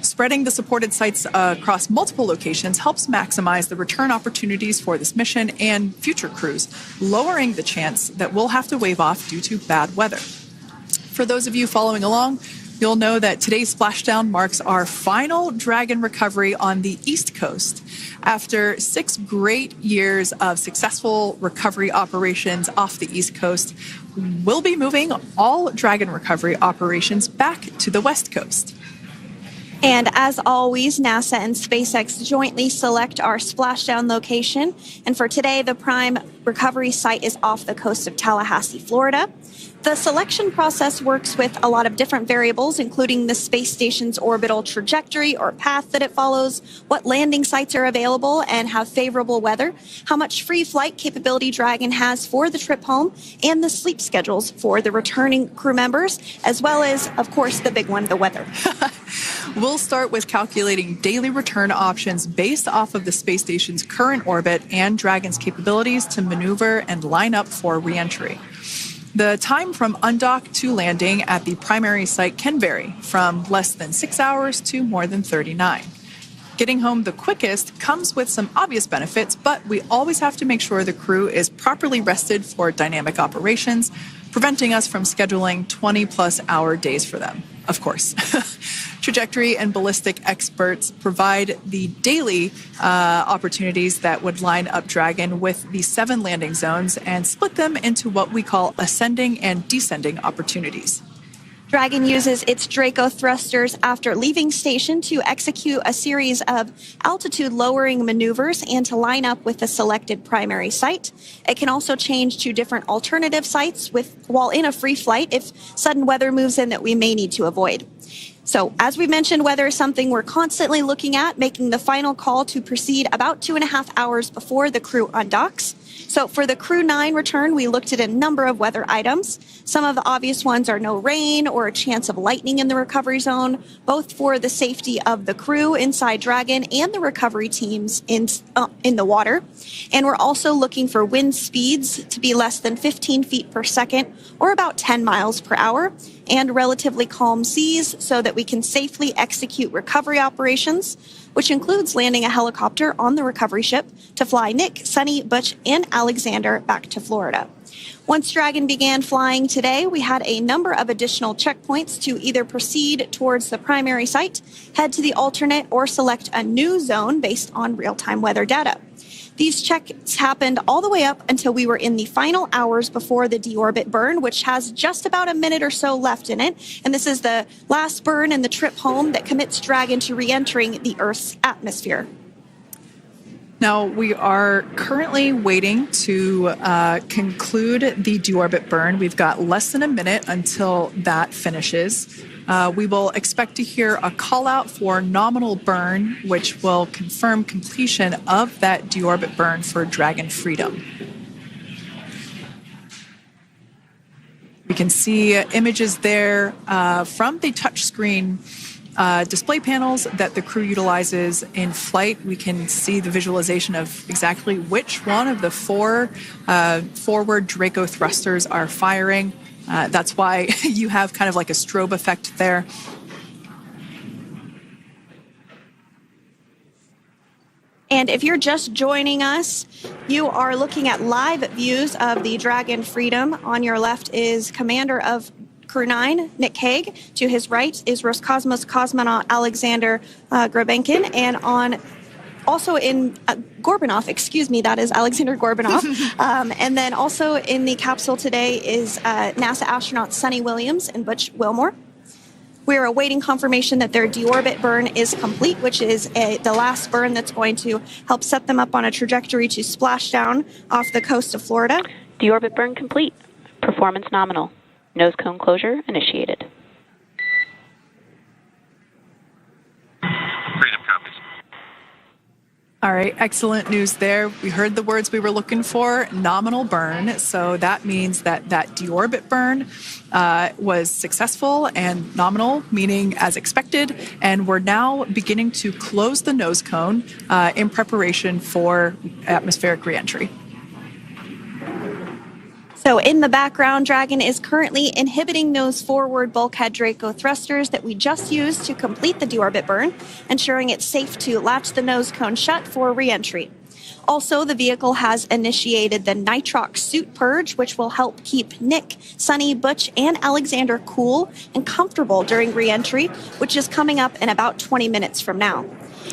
Speaker 6: Spreading the supported sites across multiple locations helps maximize the return opportunities for this mission and future crews, lowering the chance that we'll have to wave off due to bad weather. For those of you following along, you'll know that today's splashdown marks our final Dragon recovery on the East Coast. After 6 great years of successful recovery operations off the East Coast, we'll be moving all Dragon recovery operations back to the West Coast.
Speaker 7: And as always, NASA and SpaceX jointly select our splashdown location. And for today, the prime recovery site is off the coast of Tallahassee, Florida. The selection process works with a lot of different variables, including the space station's orbital trajectory or path that it follows, what landing sites are available and have favorable weather, how much free flight capability Dragon has for the trip home, and the sleep schedules for the returning crew members, as well as, of course, the big one, the weather.
Speaker 6: We'll start with calculating daily return options based off of the space station's current orbit and Dragon's capabilities to maneuver and line up for reentry. The time from undock to landing at the primary site can vary from less than 6 hours to more than 39. Getting home the quickest comes with some obvious benefits, but we always have to make sure the crew is properly rested for dynamic operations, preventing us from scheduling 20-plus hour days for them, of course. Trajectory and ballistic experts provide the daily opportunities that would line up Dragon with the 7 landing zones and split them into what we call ascending and descending opportunities.
Speaker 7: Dragon uses its Draco thrusters after leaving station to execute a series of altitude-lowering maneuvers and to line up with the selected primary site. It can also change to different alternative sites while in a free flight if sudden weather moves in that we may need to avoid. So, as we mentioned, weather is something we're constantly looking at, making the final call to proceed about 2.5 hours before the crew undocks. So for the Crew-9 return, we looked at a number of weather items. Some of the obvious ones are no rain or a chance of lightning in the recovery zone, both for the safety of the crew inside Dragon and the recovery teams in the water. And we're also looking for wind speeds to be less than 15 feet per second or about 10 miles per hour, and relatively calm seas so that we can safely execute recovery operations, which includes landing a helicopter on the recovery ship to fly Nick, Suni, Butch, and Alexander back to Florida. Once Dragon began flying today, we had a number of additional checkpoints to either proceed towards the primary site, head to the alternate, or select a new zone based on real-time weather data. These checks happened all the way up until we were in the final hours before the deorbit burn, which has just about a minute or so left in it. And this is the last burn in the trip home that commits Dragon to re-entering the Earth's atmosphere.
Speaker 6: Now, we are currently waiting to conclude the deorbit burn. We've got less than a minute until that finishes. We will expect to hear a call out for nominal burn, which will confirm completion of that deorbit burn for Dragon Freedom. We can see images there from the touchscreen display panels that the crew utilizes in flight. We can see the visualization of exactly which one of the 4 forward Draco thrusters are firing. That's why you have kind of like a strobe effect there.
Speaker 7: And if you're just joining us, you are looking at live views of the Dragon Freedom. On your left is Commander of Crew-9, Nick Hague. To his right is Roscosmos cosmonaut Aleksandr Gorbunov, and also in Gorbunov, excuse me, that is Aleksandr Gorbunov. And then also in the capsule today is NASA astronauts Suni Williams and Butch Wilmore. We are awaiting confirmation that their deorbit burn is complete, which is the last burn that's going to help set them up on a trajectory to Splashdown off the coast of Florida.
Speaker 8: Deorbit burn complete. Performance nominal. Nose cone closure initiated.
Speaker 4: Freedom copies.
Speaker 6: All right, excellent news there. We heard the words we were looking for, nominal burn. So that means that deorbit burn was successful and nominal, meaning as expected. And we're now beginning to close the nose cone in preparation for atmospheric reentry.
Speaker 7: So in the background, Dragon is currently inhibiting those forward bulkhead Draco thrusters that we just used to complete the deorbit burn, ensuring it's safe to latch the nose cone shut for reentry. Also, the vehicle has initiated the nitrox suit purge, which will help keep Nick, Suni, Butch, and Aleksandr cool and comfortable during reentry, which is coming up in about 20 minutes from now.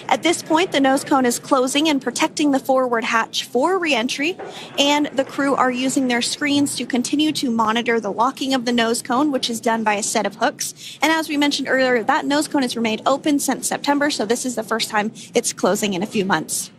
Speaker 7: At this point, the nose cone is closing and protecting the forward hatch for reentry, and the crew are using their screens to continue to monitor the locking of the nose cone, which is done by a set of hooks. And as we mentioned earlier, that nose cone has remained open since September, so this is the first time it's closing in a few months.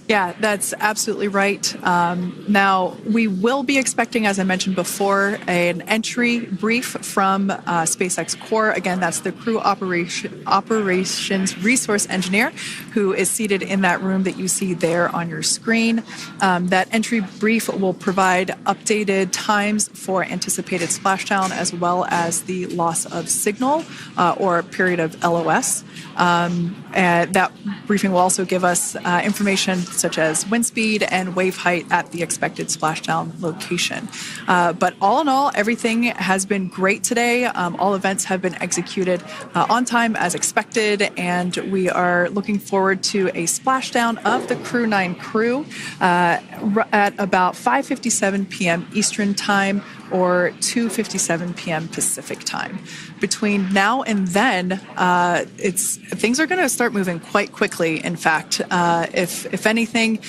Speaker 6: Yeah, that's absolutely right. Now, we will be expecting, as I mentioned before, an entry brief from SpaceX Core. Again, that's the crew operations resource engineer who is seated in that room that you see there on your screen. That entry brief will provide updated times for anticipated splashdown as well as the loss of signal or period of LOS. And that briefing will also give us information such as wind speed and wave height at the expected splashdown location. But all in all, everything has been great today. All events have been executed on time as expected, and we are looking forward to a splashdown of the Crew-9 crew at about 5:57 p.m. Eastern Time or 2:57 p.m. Pacific Time. Between now and then, things are going to start moving quite quickly. In fact, if anything,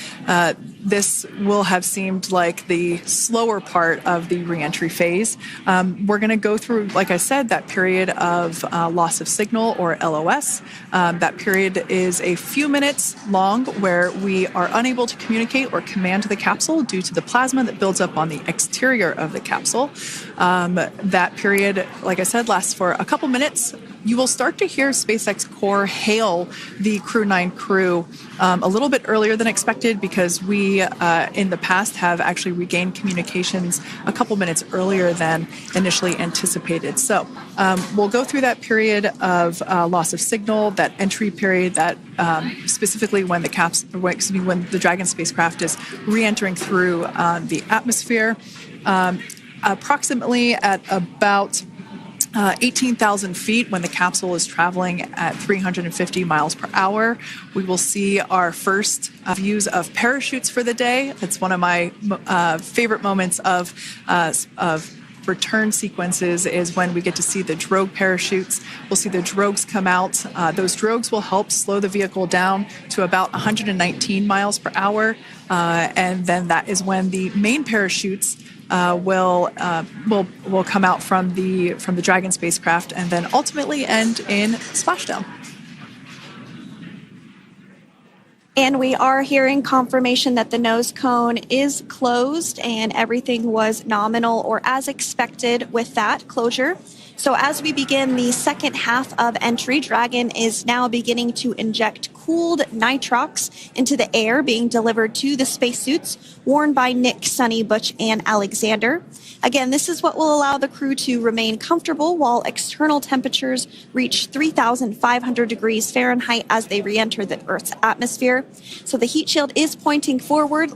Speaker 6: this will have seemed like the slower part of the reentry phase. We're going to go through, like I said, that period of loss of signal or LOS. That period is a few minutes long where we are unable to communicate or command the capsule due to the plasma that builds up on the exterior of the capsule. That period, like I said, lasts for a couple minutes. You will start to hear SpaceX Core hail the Crew-9 crew a little bit earlier than expected because we, in the past, have actually regained communications a couple minutes earlier than initially anticipated. So we'll go through that period of loss of signal, that entry period, that specifically when when the Dragon spacecraft is re-entering through the atmosphere. Approximately at about 18,000 feet when the capsule is traveling at 350 miles per hour. We will see our first views of parachutes for the day. It's one of my favorite moments of return sequences is when we get to see the drogue parachutes. We'll see the drogues come out. Those drogues will help slow the vehicle down to about 119 miles per hour. And then that is when the main parachutes will come out from the Dragon spacecraft and then ultimately end in splashdown.
Speaker 7: And we are hearing confirmation that the nose cone is closed and everything was nominal or as expected with that closure. So as we begin the second half of entry, Dragon is now beginning to inject cooled nitrox into the air being delivered to the spacesuits worn by Nick, Suni, Butch, and Aleksandr. Again, this is what will allow the crew to remain comfortable while external temperatures reach 3,500 degrees Fahrenheit as they re-enter the Earth's atmosphere. So the heat shield is pointing forward,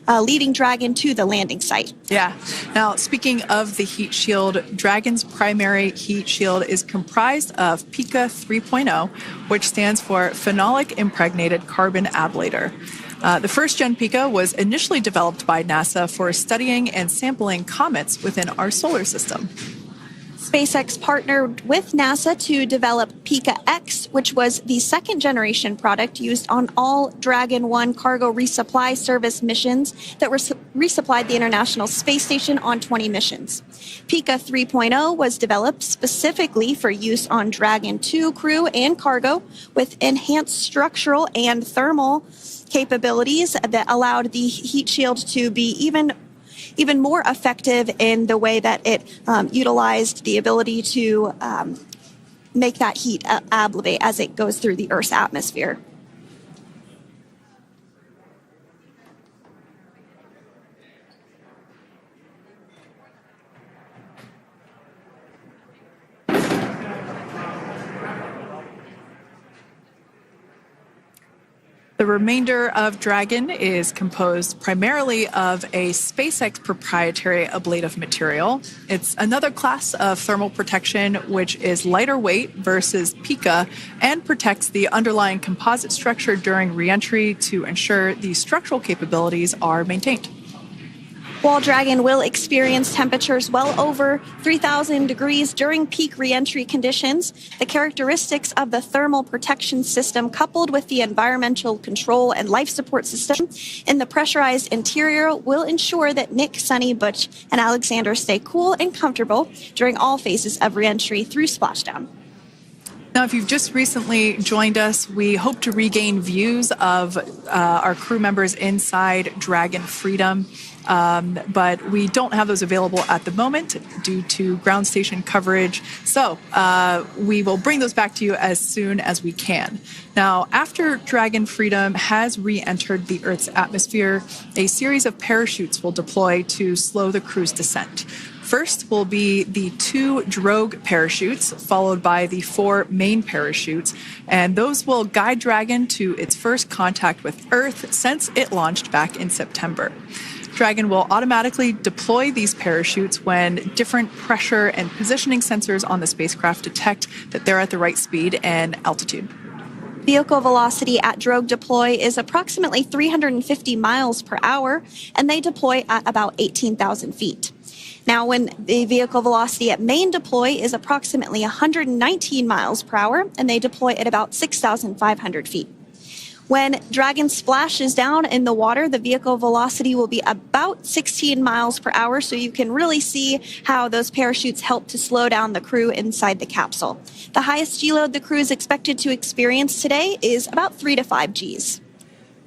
Speaker 7: leading Dragon to the landing site.
Speaker 6: Yeah. Now, speaking of the heat shield, Dragon's primary heat shield is comprised of PICA 3.0, which stands for Phenolic Impregnated Carbon Ablator. The first-gen PICA was initially developed by NASA for studying and sampling comets within our solar system.
Speaker 7: SpaceX partnered with NASA to develop Pika-X, which was the second-generation product used on all Dragon 1 cargo resupply service missions that resupplied the International Space Station on 20 missions. Pika 3.0 was developed specifically for use on Dragon 2 crew and cargo with enhanced structural and thermal capabilities that allowed the heat shield to be even more effective in the way that it utilized the ability to make that heat ablevate as it goes through the Earth's atmosphere.
Speaker 6: The remainder of Dragon is composed primarily of a SpaceX proprietary ablative material. It's another class of thermal protection which is lighter weight versus Pika and protects the underlying composite structure during reentry to ensure the structural capabilities are maintained.
Speaker 7: While Dragon will experience temperatures well over 3,000 degrees during peak reentry conditions, the characteristics of the thermal protection system coupled with the environmental control and life support system in the pressurized interior will ensure that Nick, Suni, Butch, and Aleksandr stay cool and comfortable during all phases of reentry through Splashdown.
Speaker 6: Now, if you've just recently joined us, we hope to regain views of our crew members inside Dragon Freedom. But we don't have those available at the moment due to ground station coverage. So we will bring those back to you as soon as we can. Now, after Dragon Freedom has re-entered the Earth's atmosphere, a series of parachutes will deploy to slow the crew's descent. First will be the 2 drogue parachutes, followed by the 4 main parachutes, and those will guide Dragon to its first contact with Earth since it launched back in September. Dragon will automatically deploy these parachutes when different pressure and positioning sensors on the spacecraft detect that they're at the right speed and altitude.
Speaker 7: Vehicle velocity at drogue deploy is approximately 350 miles per hour, and they deploy at about 18,000 feet. Now, when the vehicle velocity at main deploy is approximately 119 miles per hour, and they deploy at about 6,500 feet. When Dragon splashes down in the water, the vehicle velocity will be about 16 miles per hour, so you can really see how those parachutes help to slow down the crew inside the capsule. The highest G-load the crew is expected to experience today is about 3 to 5 Gs.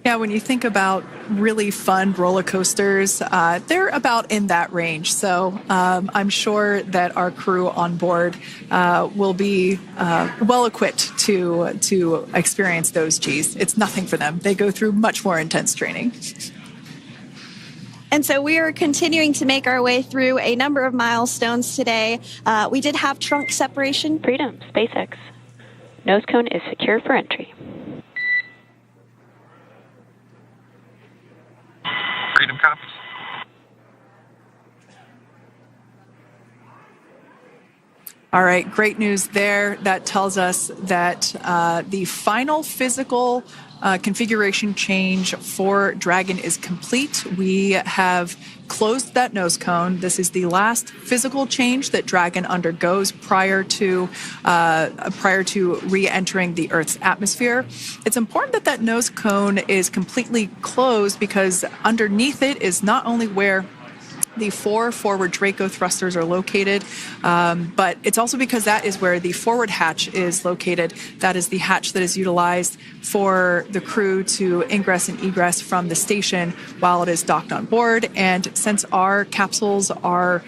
Speaker 6: Yeah, when you think about really fun roller coasters, they're about in that range. So I'm sure that our crew on board will be well equipped to experience those Gs. It's nothing for them. They go through much more intense training.
Speaker 7: And so we are continuing to make our way through a number of milestones today. We did have trunk separation.
Speaker 8: Freedom, SpaceX. Nose cone is secure for entry.
Speaker 4: Freedom copies.
Speaker 6: All right, great news there. That tells us that the final physical configuration change for Dragon is complete. We have closed that nose cone. This is the last physical change that Dragon undergoes prior to re-entering the Earth's atmosphere. It's important that that nose cone is completely closed because underneath it is not only where the 4 forward Draco thrusters are located, but it's also because that is where the forward hatch is located. That is the hatch that is utilized for the crew to ingress and egress from the station while it is docked on board. And since our capsules are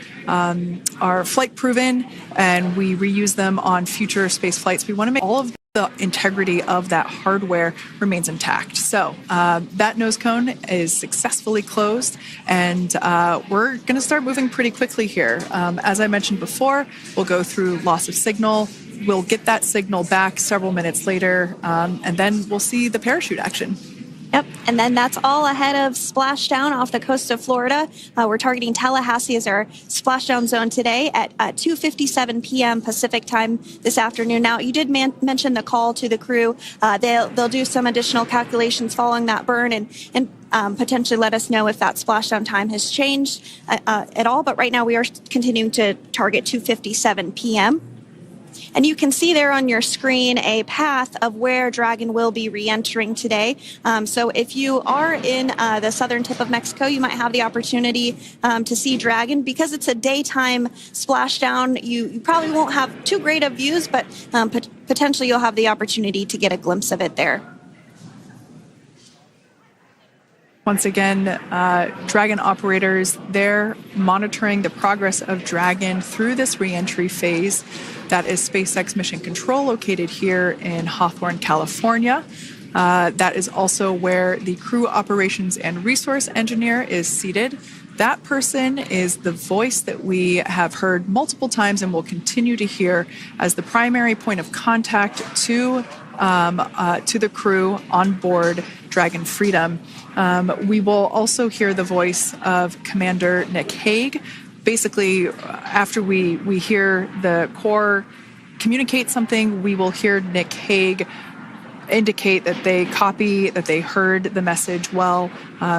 Speaker 6: flight proven and we reuse them on future space flights, we want to make all of the integrity of that hardware remains intact. So that nose cone is successfully closed, and we're going to start moving pretty quickly here. As I mentioned before, we'll go through loss of signal. We'll get that signal back several minutes later, and then we'll see the parachute action.
Speaker 7: Yep, and then that's all ahead of Splashdown off the coast of Florida. We're targeting Tallahassee as our splashdown zone today at 2:57 p.m. Pacific time this afternoon. Now, you did mention the call to the crew. They'll do some additional calculations following that burn, and potentially let us know if that splashdown time has changed at all. But right now we are continuing to target 2:57 p.m. And you can see there on your screen a path of where Dragon will be re-entering today. So if you are in the southern tip of Mexico, you might have the opportunity to see Dragon. Because it's a daytime splashdown, you probably won't have too great of views, but potentially you'll have the opportunity to get a glimpse of it there.
Speaker 6: Once again, Dragon operators, they're monitoring the progress of Dragon through this re-entry phase. That is SpaceX Mission Control, located here in Hawthorne, California. That is also where the crew operations and resource engineer is seated. That person is the voice that we have heard multiple times and will continue to hear as the primary point of contact to the crew on board Dragon Freedom. We will also hear the voice of Commander Nick Hague. Basically, after we hear the Corps communicate something, we will hear Nick Hague indicate that they copy, that they heard the message well,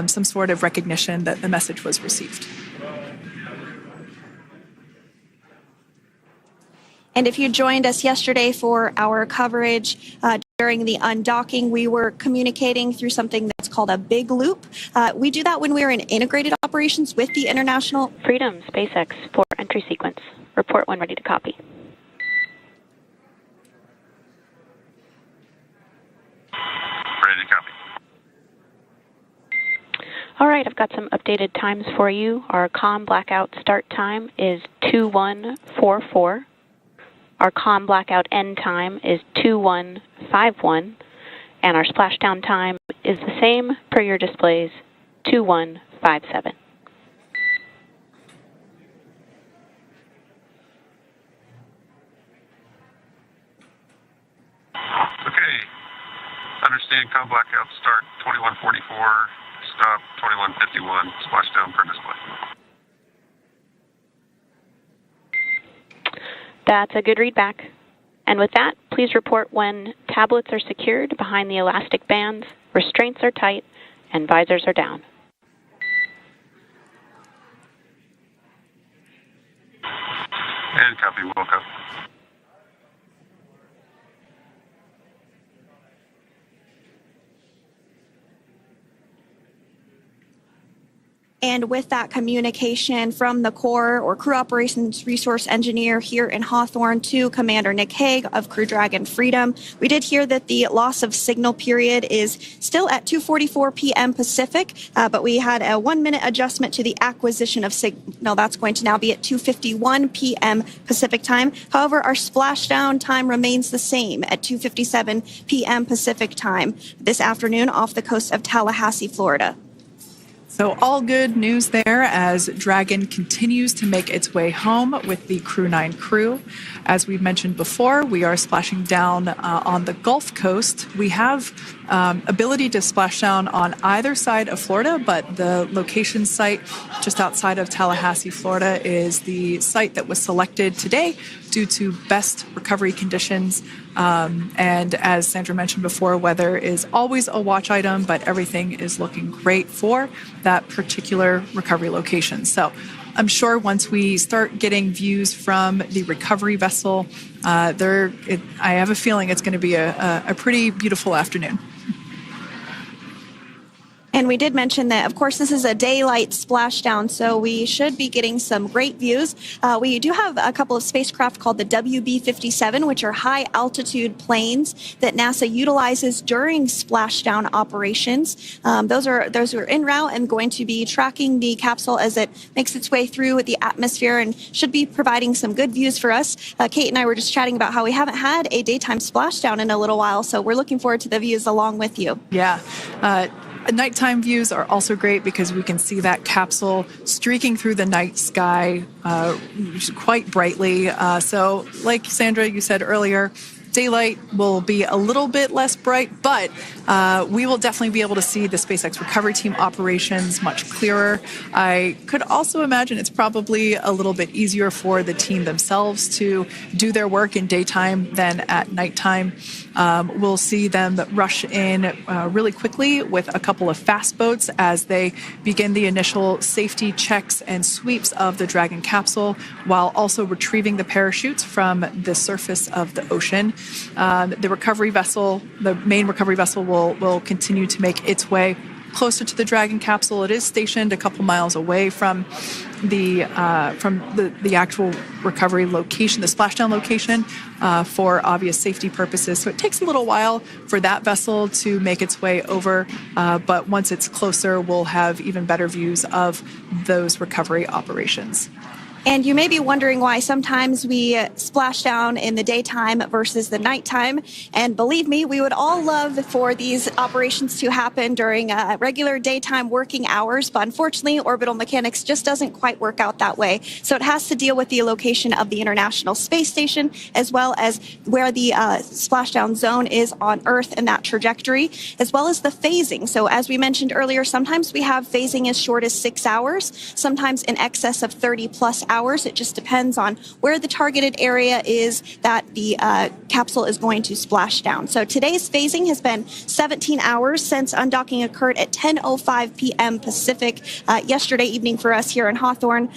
Speaker 6: some sort of recognition that the message was received.
Speaker 7: And if you joined us yesterday for our coverage during the undocking, we were communicating through something that's called a big loop. We do that when we're in integrated operations with the International
Speaker 8: Freedom SpaceX for entry sequence. Report when ready to copy.
Speaker 4: Ready to copy.
Speaker 8: All right, I've got some updated times for you. Our comm blackout start time is 2144. Our comm blackout end time is 2151, and our splashdown time is the same per your displays, 2157.
Speaker 4: Okay. Understand comm blackout start 2144, stop 2151, splashdown per display.
Speaker 8: That's a good readback. And with that, please report when tablets are secured behind the elastic bands, restraints are tight, and visors are down.
Speaker 4: And copy, welcome.
Speaker 7: And with that communication from the Corps or Crew Operations Resource Engineer here in Hawthorne to Commander Nick Hague of Crew Dragon Freedom, we did hear that the loss of signal period is still at 2:44 p.m. Pacific, but we had a 1-minute adjustment to the acquisition of signal. That's going to now be at 2:51 p.m. Pacific time. However, our splashdown time remains the same at 2:57 p.m. Pacific time this afternoon off the coast of Tallahassee, Florida.
Speaker 6: So all good news there as Dragon continues to make its way home with the Crew-9 crew. As we've mentioned before, we are splashing down on the Gulf Coast. We have ability to splash down on either side of Florida, but the location site just outside of Tallahassee, Florida is the site that was selected today due to best recovery conditions. And as Sandra mentioned before, weather is always a watch item, but everything is looking great for that particular recovery location. So I'm sure once we start getting views from the recovery vessel, I have a feeling it's going to be a pretty beautiful afternoon.
Speaker 7: And we did mention that, of course, this is a daylight splashdown, so we should be getting some great views. We do have a couple of spacecraft called the WB-57, which are high-altitude planes that NASA utilizes during splashdown operations. Those are en route and going to be tracking the capsule as it makes its way through the atmosphere and should be providing some good views for us. Kate and I were just chatting about how we haven't had a daytime splashdown in a little while, so we're looking forward to the views along with you.
Speaker 6: Yeah. Nighttime views are also great because we can see that capsule streaking through the night sky quite brightly. So like Sandra, you said earlier, daylight will be a little bit less bright, but we will definitely be able to see the SpaceX recovery team operations much clearer. I could also imagine it's probably a little bit easier for the team themselves to do their work in daytime than at nighttime. We'll see them rush in really quickly with a couple of fast boats as they begin the initial safety checks and sweeps of the Dragon capsule, while also retrieving the parachutes from the surface of the ocean. The recovery vessel, the main recovery vessel, will continue to make its way closer to the Dragon capsule. It is stationed a couple miles away from the actual recovery location, the splashdown location, for obvious safety purposes. So it takes a little while for that vessel to make its way over, but once it's closer, we'll have even better views of those recovery operations.
Speaker 7: And you may be wondering why sometimes we splash down in the daytime versus the nighttime. And believe me, we would all love for these operations to happen during regular daytime working hours. But unfortunately, orbital mechanics just doesn't quite work out that way. So it has to deal with the location of the International Space Station, as well as where the splashdown zone is on Earth and that trajectory, as well as the phasing. So as we mentioned earlier, sometimes we have phasing as short as 6 hours, sometimes in excess of 30 plus hours. It just depends on where the targeted area is that the capsule is going to splash down. So today's phasing has been 17 hours since undocking occurred at 10:05 p.m. Pacific yesterday evening for us here in Hawthorne.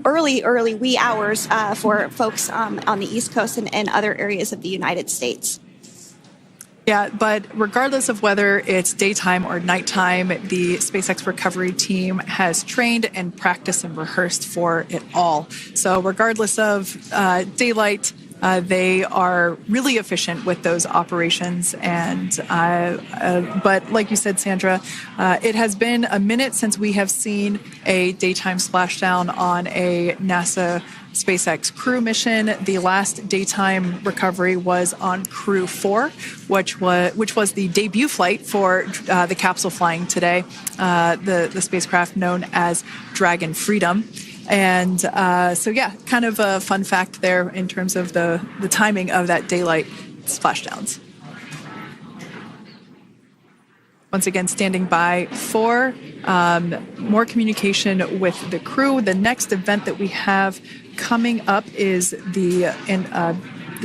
Speaker 7: Early wee hours for folks on the East Coast and other areas of the United States.
Speaker 6: Yeah, but regardless of whether it's daytime or nighttime, the SpaceX recovery team has trained and practiced and rehearsed for it all. So regardless of daylight, they are really efficient with those operations. And but like you said, Sandra, it has been a minute since we have seen a daytime splashdown on a NASA SpaceX Crew mission. The last daytime recovery was on Crew-4, which was the debut flight for the capsule flying today, the spacecraft known as Dragon Freedom. And so, yeah, kind of a fun fact there in terms of the timing of that daylight splashdowns. Once again, standing by for more communication with the crew. The next event that we have coming up is the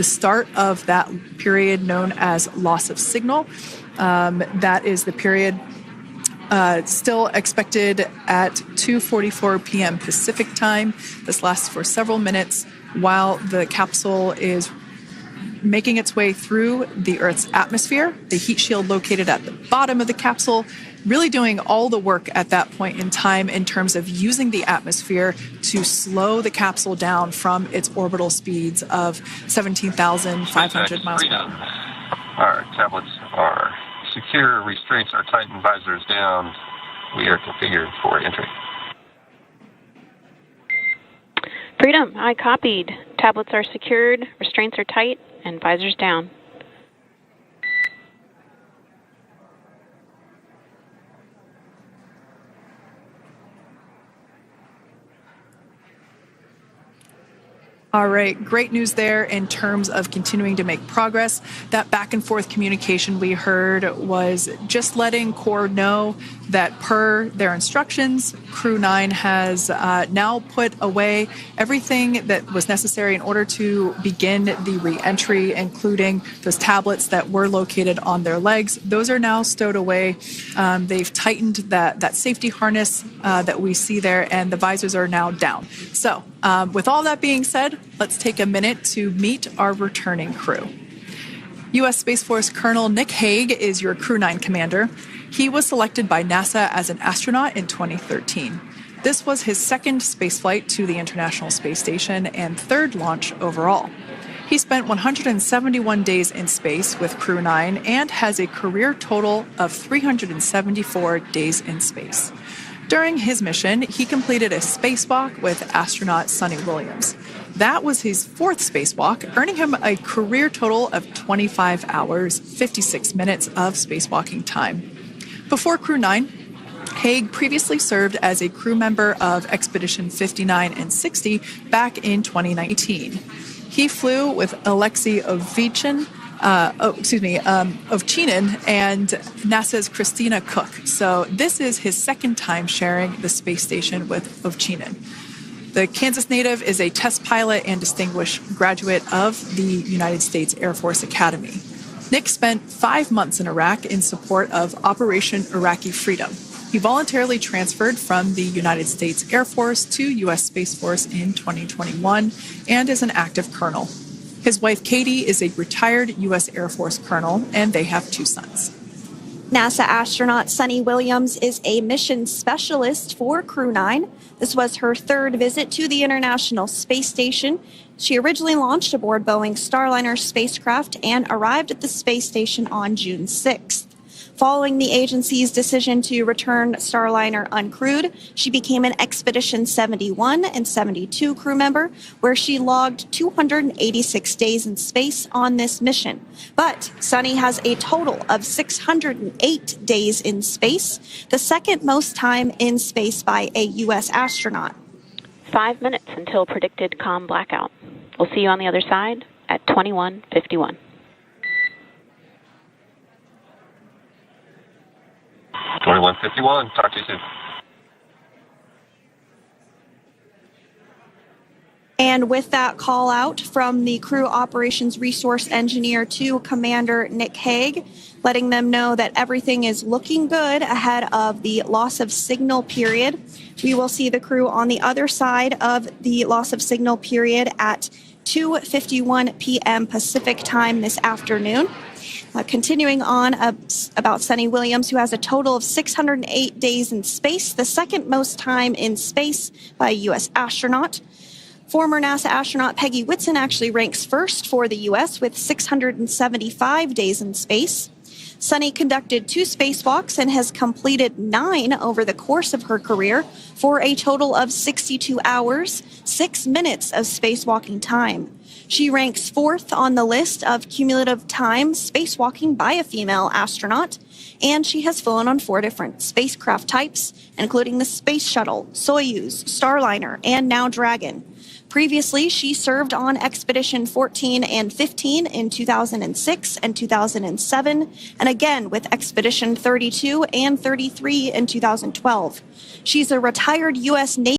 Speaker 6: start of that period known as loss of signal. That is the period still expected at 2:44 p.m. Pacific time. This lasts for several minutes while the capsule is making its way through the Earth's atmosphere, the heat shield located at the bottom of the capsule, really doing all the work at that point in time in terms of using the atmosphere to slow the capsule down from its orbital speeds of 17,500 miles per hour.
Speaker 4: Our tablets are secure, restraints are tightened, visors down. We are configured for entry.
Speaker 8: Freedom, I copied. Tablets are secured, restraints are tight, and visors down.
Speaker 6: All right, great news there in terms of continuing to make progress. That back and forth communication we heard was just letting Core know that per their instructions, Crew-9 has now put away everything that was necessary in order to begin the re-entry, including those tablets that were located on their legs. Those are now stowed away. They've tightened that safety harness that we see there, and the visors are now down. So with all that being said, let's take a minute to meet our returning crew. U.S. Space Force Colonel Nick Hague is your Crew-9 commander. He was selected by NASA as an astronaut in 2013. This was his second spaceflight to the International Space Station and third launch overall. He spent 171 days in space with Crew-9 and has a career total of 374 days in space. During his mission, he completed a spacewalk with astronaut Suni Williams. That was his fourth spacewalk, earning him a career total of 25 hours, 56 minutes of spacewalking time. Before Crew-9, Hague previously served as a crew member of Expedition 59 and 60 back in 2019. He flew with Alexei Ovechkin Ovchinin and NASA's Christina Cook. So this is his second time sharing the space station with Ovchinin. The Kansas native is a test pilot and distinguished graduate of the United States Air Force Academy. Nick spent 5 months in Iraq in support of Operation Iraqi Freedom. He voluntarily transferred from the United States Air Force to U.S. Space Force in 2021 and is an active colonel. His wife, Katie, is a retired U.S. Air Force colonel, and they have 2 sons.
Speaker 7: NASA astronaut Suni Williams is a mission specialist for Crew-9. This was her 3rd visit to the International Space Station. She originally launched aboard Boeing's Starliner spacecraft and arrived at the space station on June 6th. Following the agency's decision to return Starliner uncrewed, she became an Expedition 71 and 72 crew member, where she logged 286 days in space on this mission. But Suni has a total of 608 days in space, the second most time in space by a U.S. astronaut.
Speaker 8: 5 minutes until predicted comm blackout. We'll see you on the other side at 21:51.
Speaker 9: 21:51. Talk to you soon.
Speaker 7: And with that call out from the crew operations resource engineer to Commander Nick Hague, letting them know that everything is looking good ahead of the loss of signal period. We will see the crew on the other side of the loss of signal period at 2:51 p.m. Pacific time this afternoon. Continuing on about Suni Williams, who has a total of 608 days in space, the second most time in space by a U.S. astronaut. Former NASA astronaut Peggy Whitson actually ranks first for the U.S. with 675 days in space. Suni conducted 2 spacewalks and has completed 9 over the course of her career for a total of 62 hours, 6 minutes of spacewalking time. She ranks 4th on the list of cumulative time spacewalking by a female astronaut, and she has flown on 4 different spacecraft types, including the Space Shuttle, Soyuz, Starliner, and now Dragon. Previously, she served on Expedition 14 and 15 in 2006 and 2007, and again with Expedition 32 and 33 in 2012. She's a retired U.S. Navy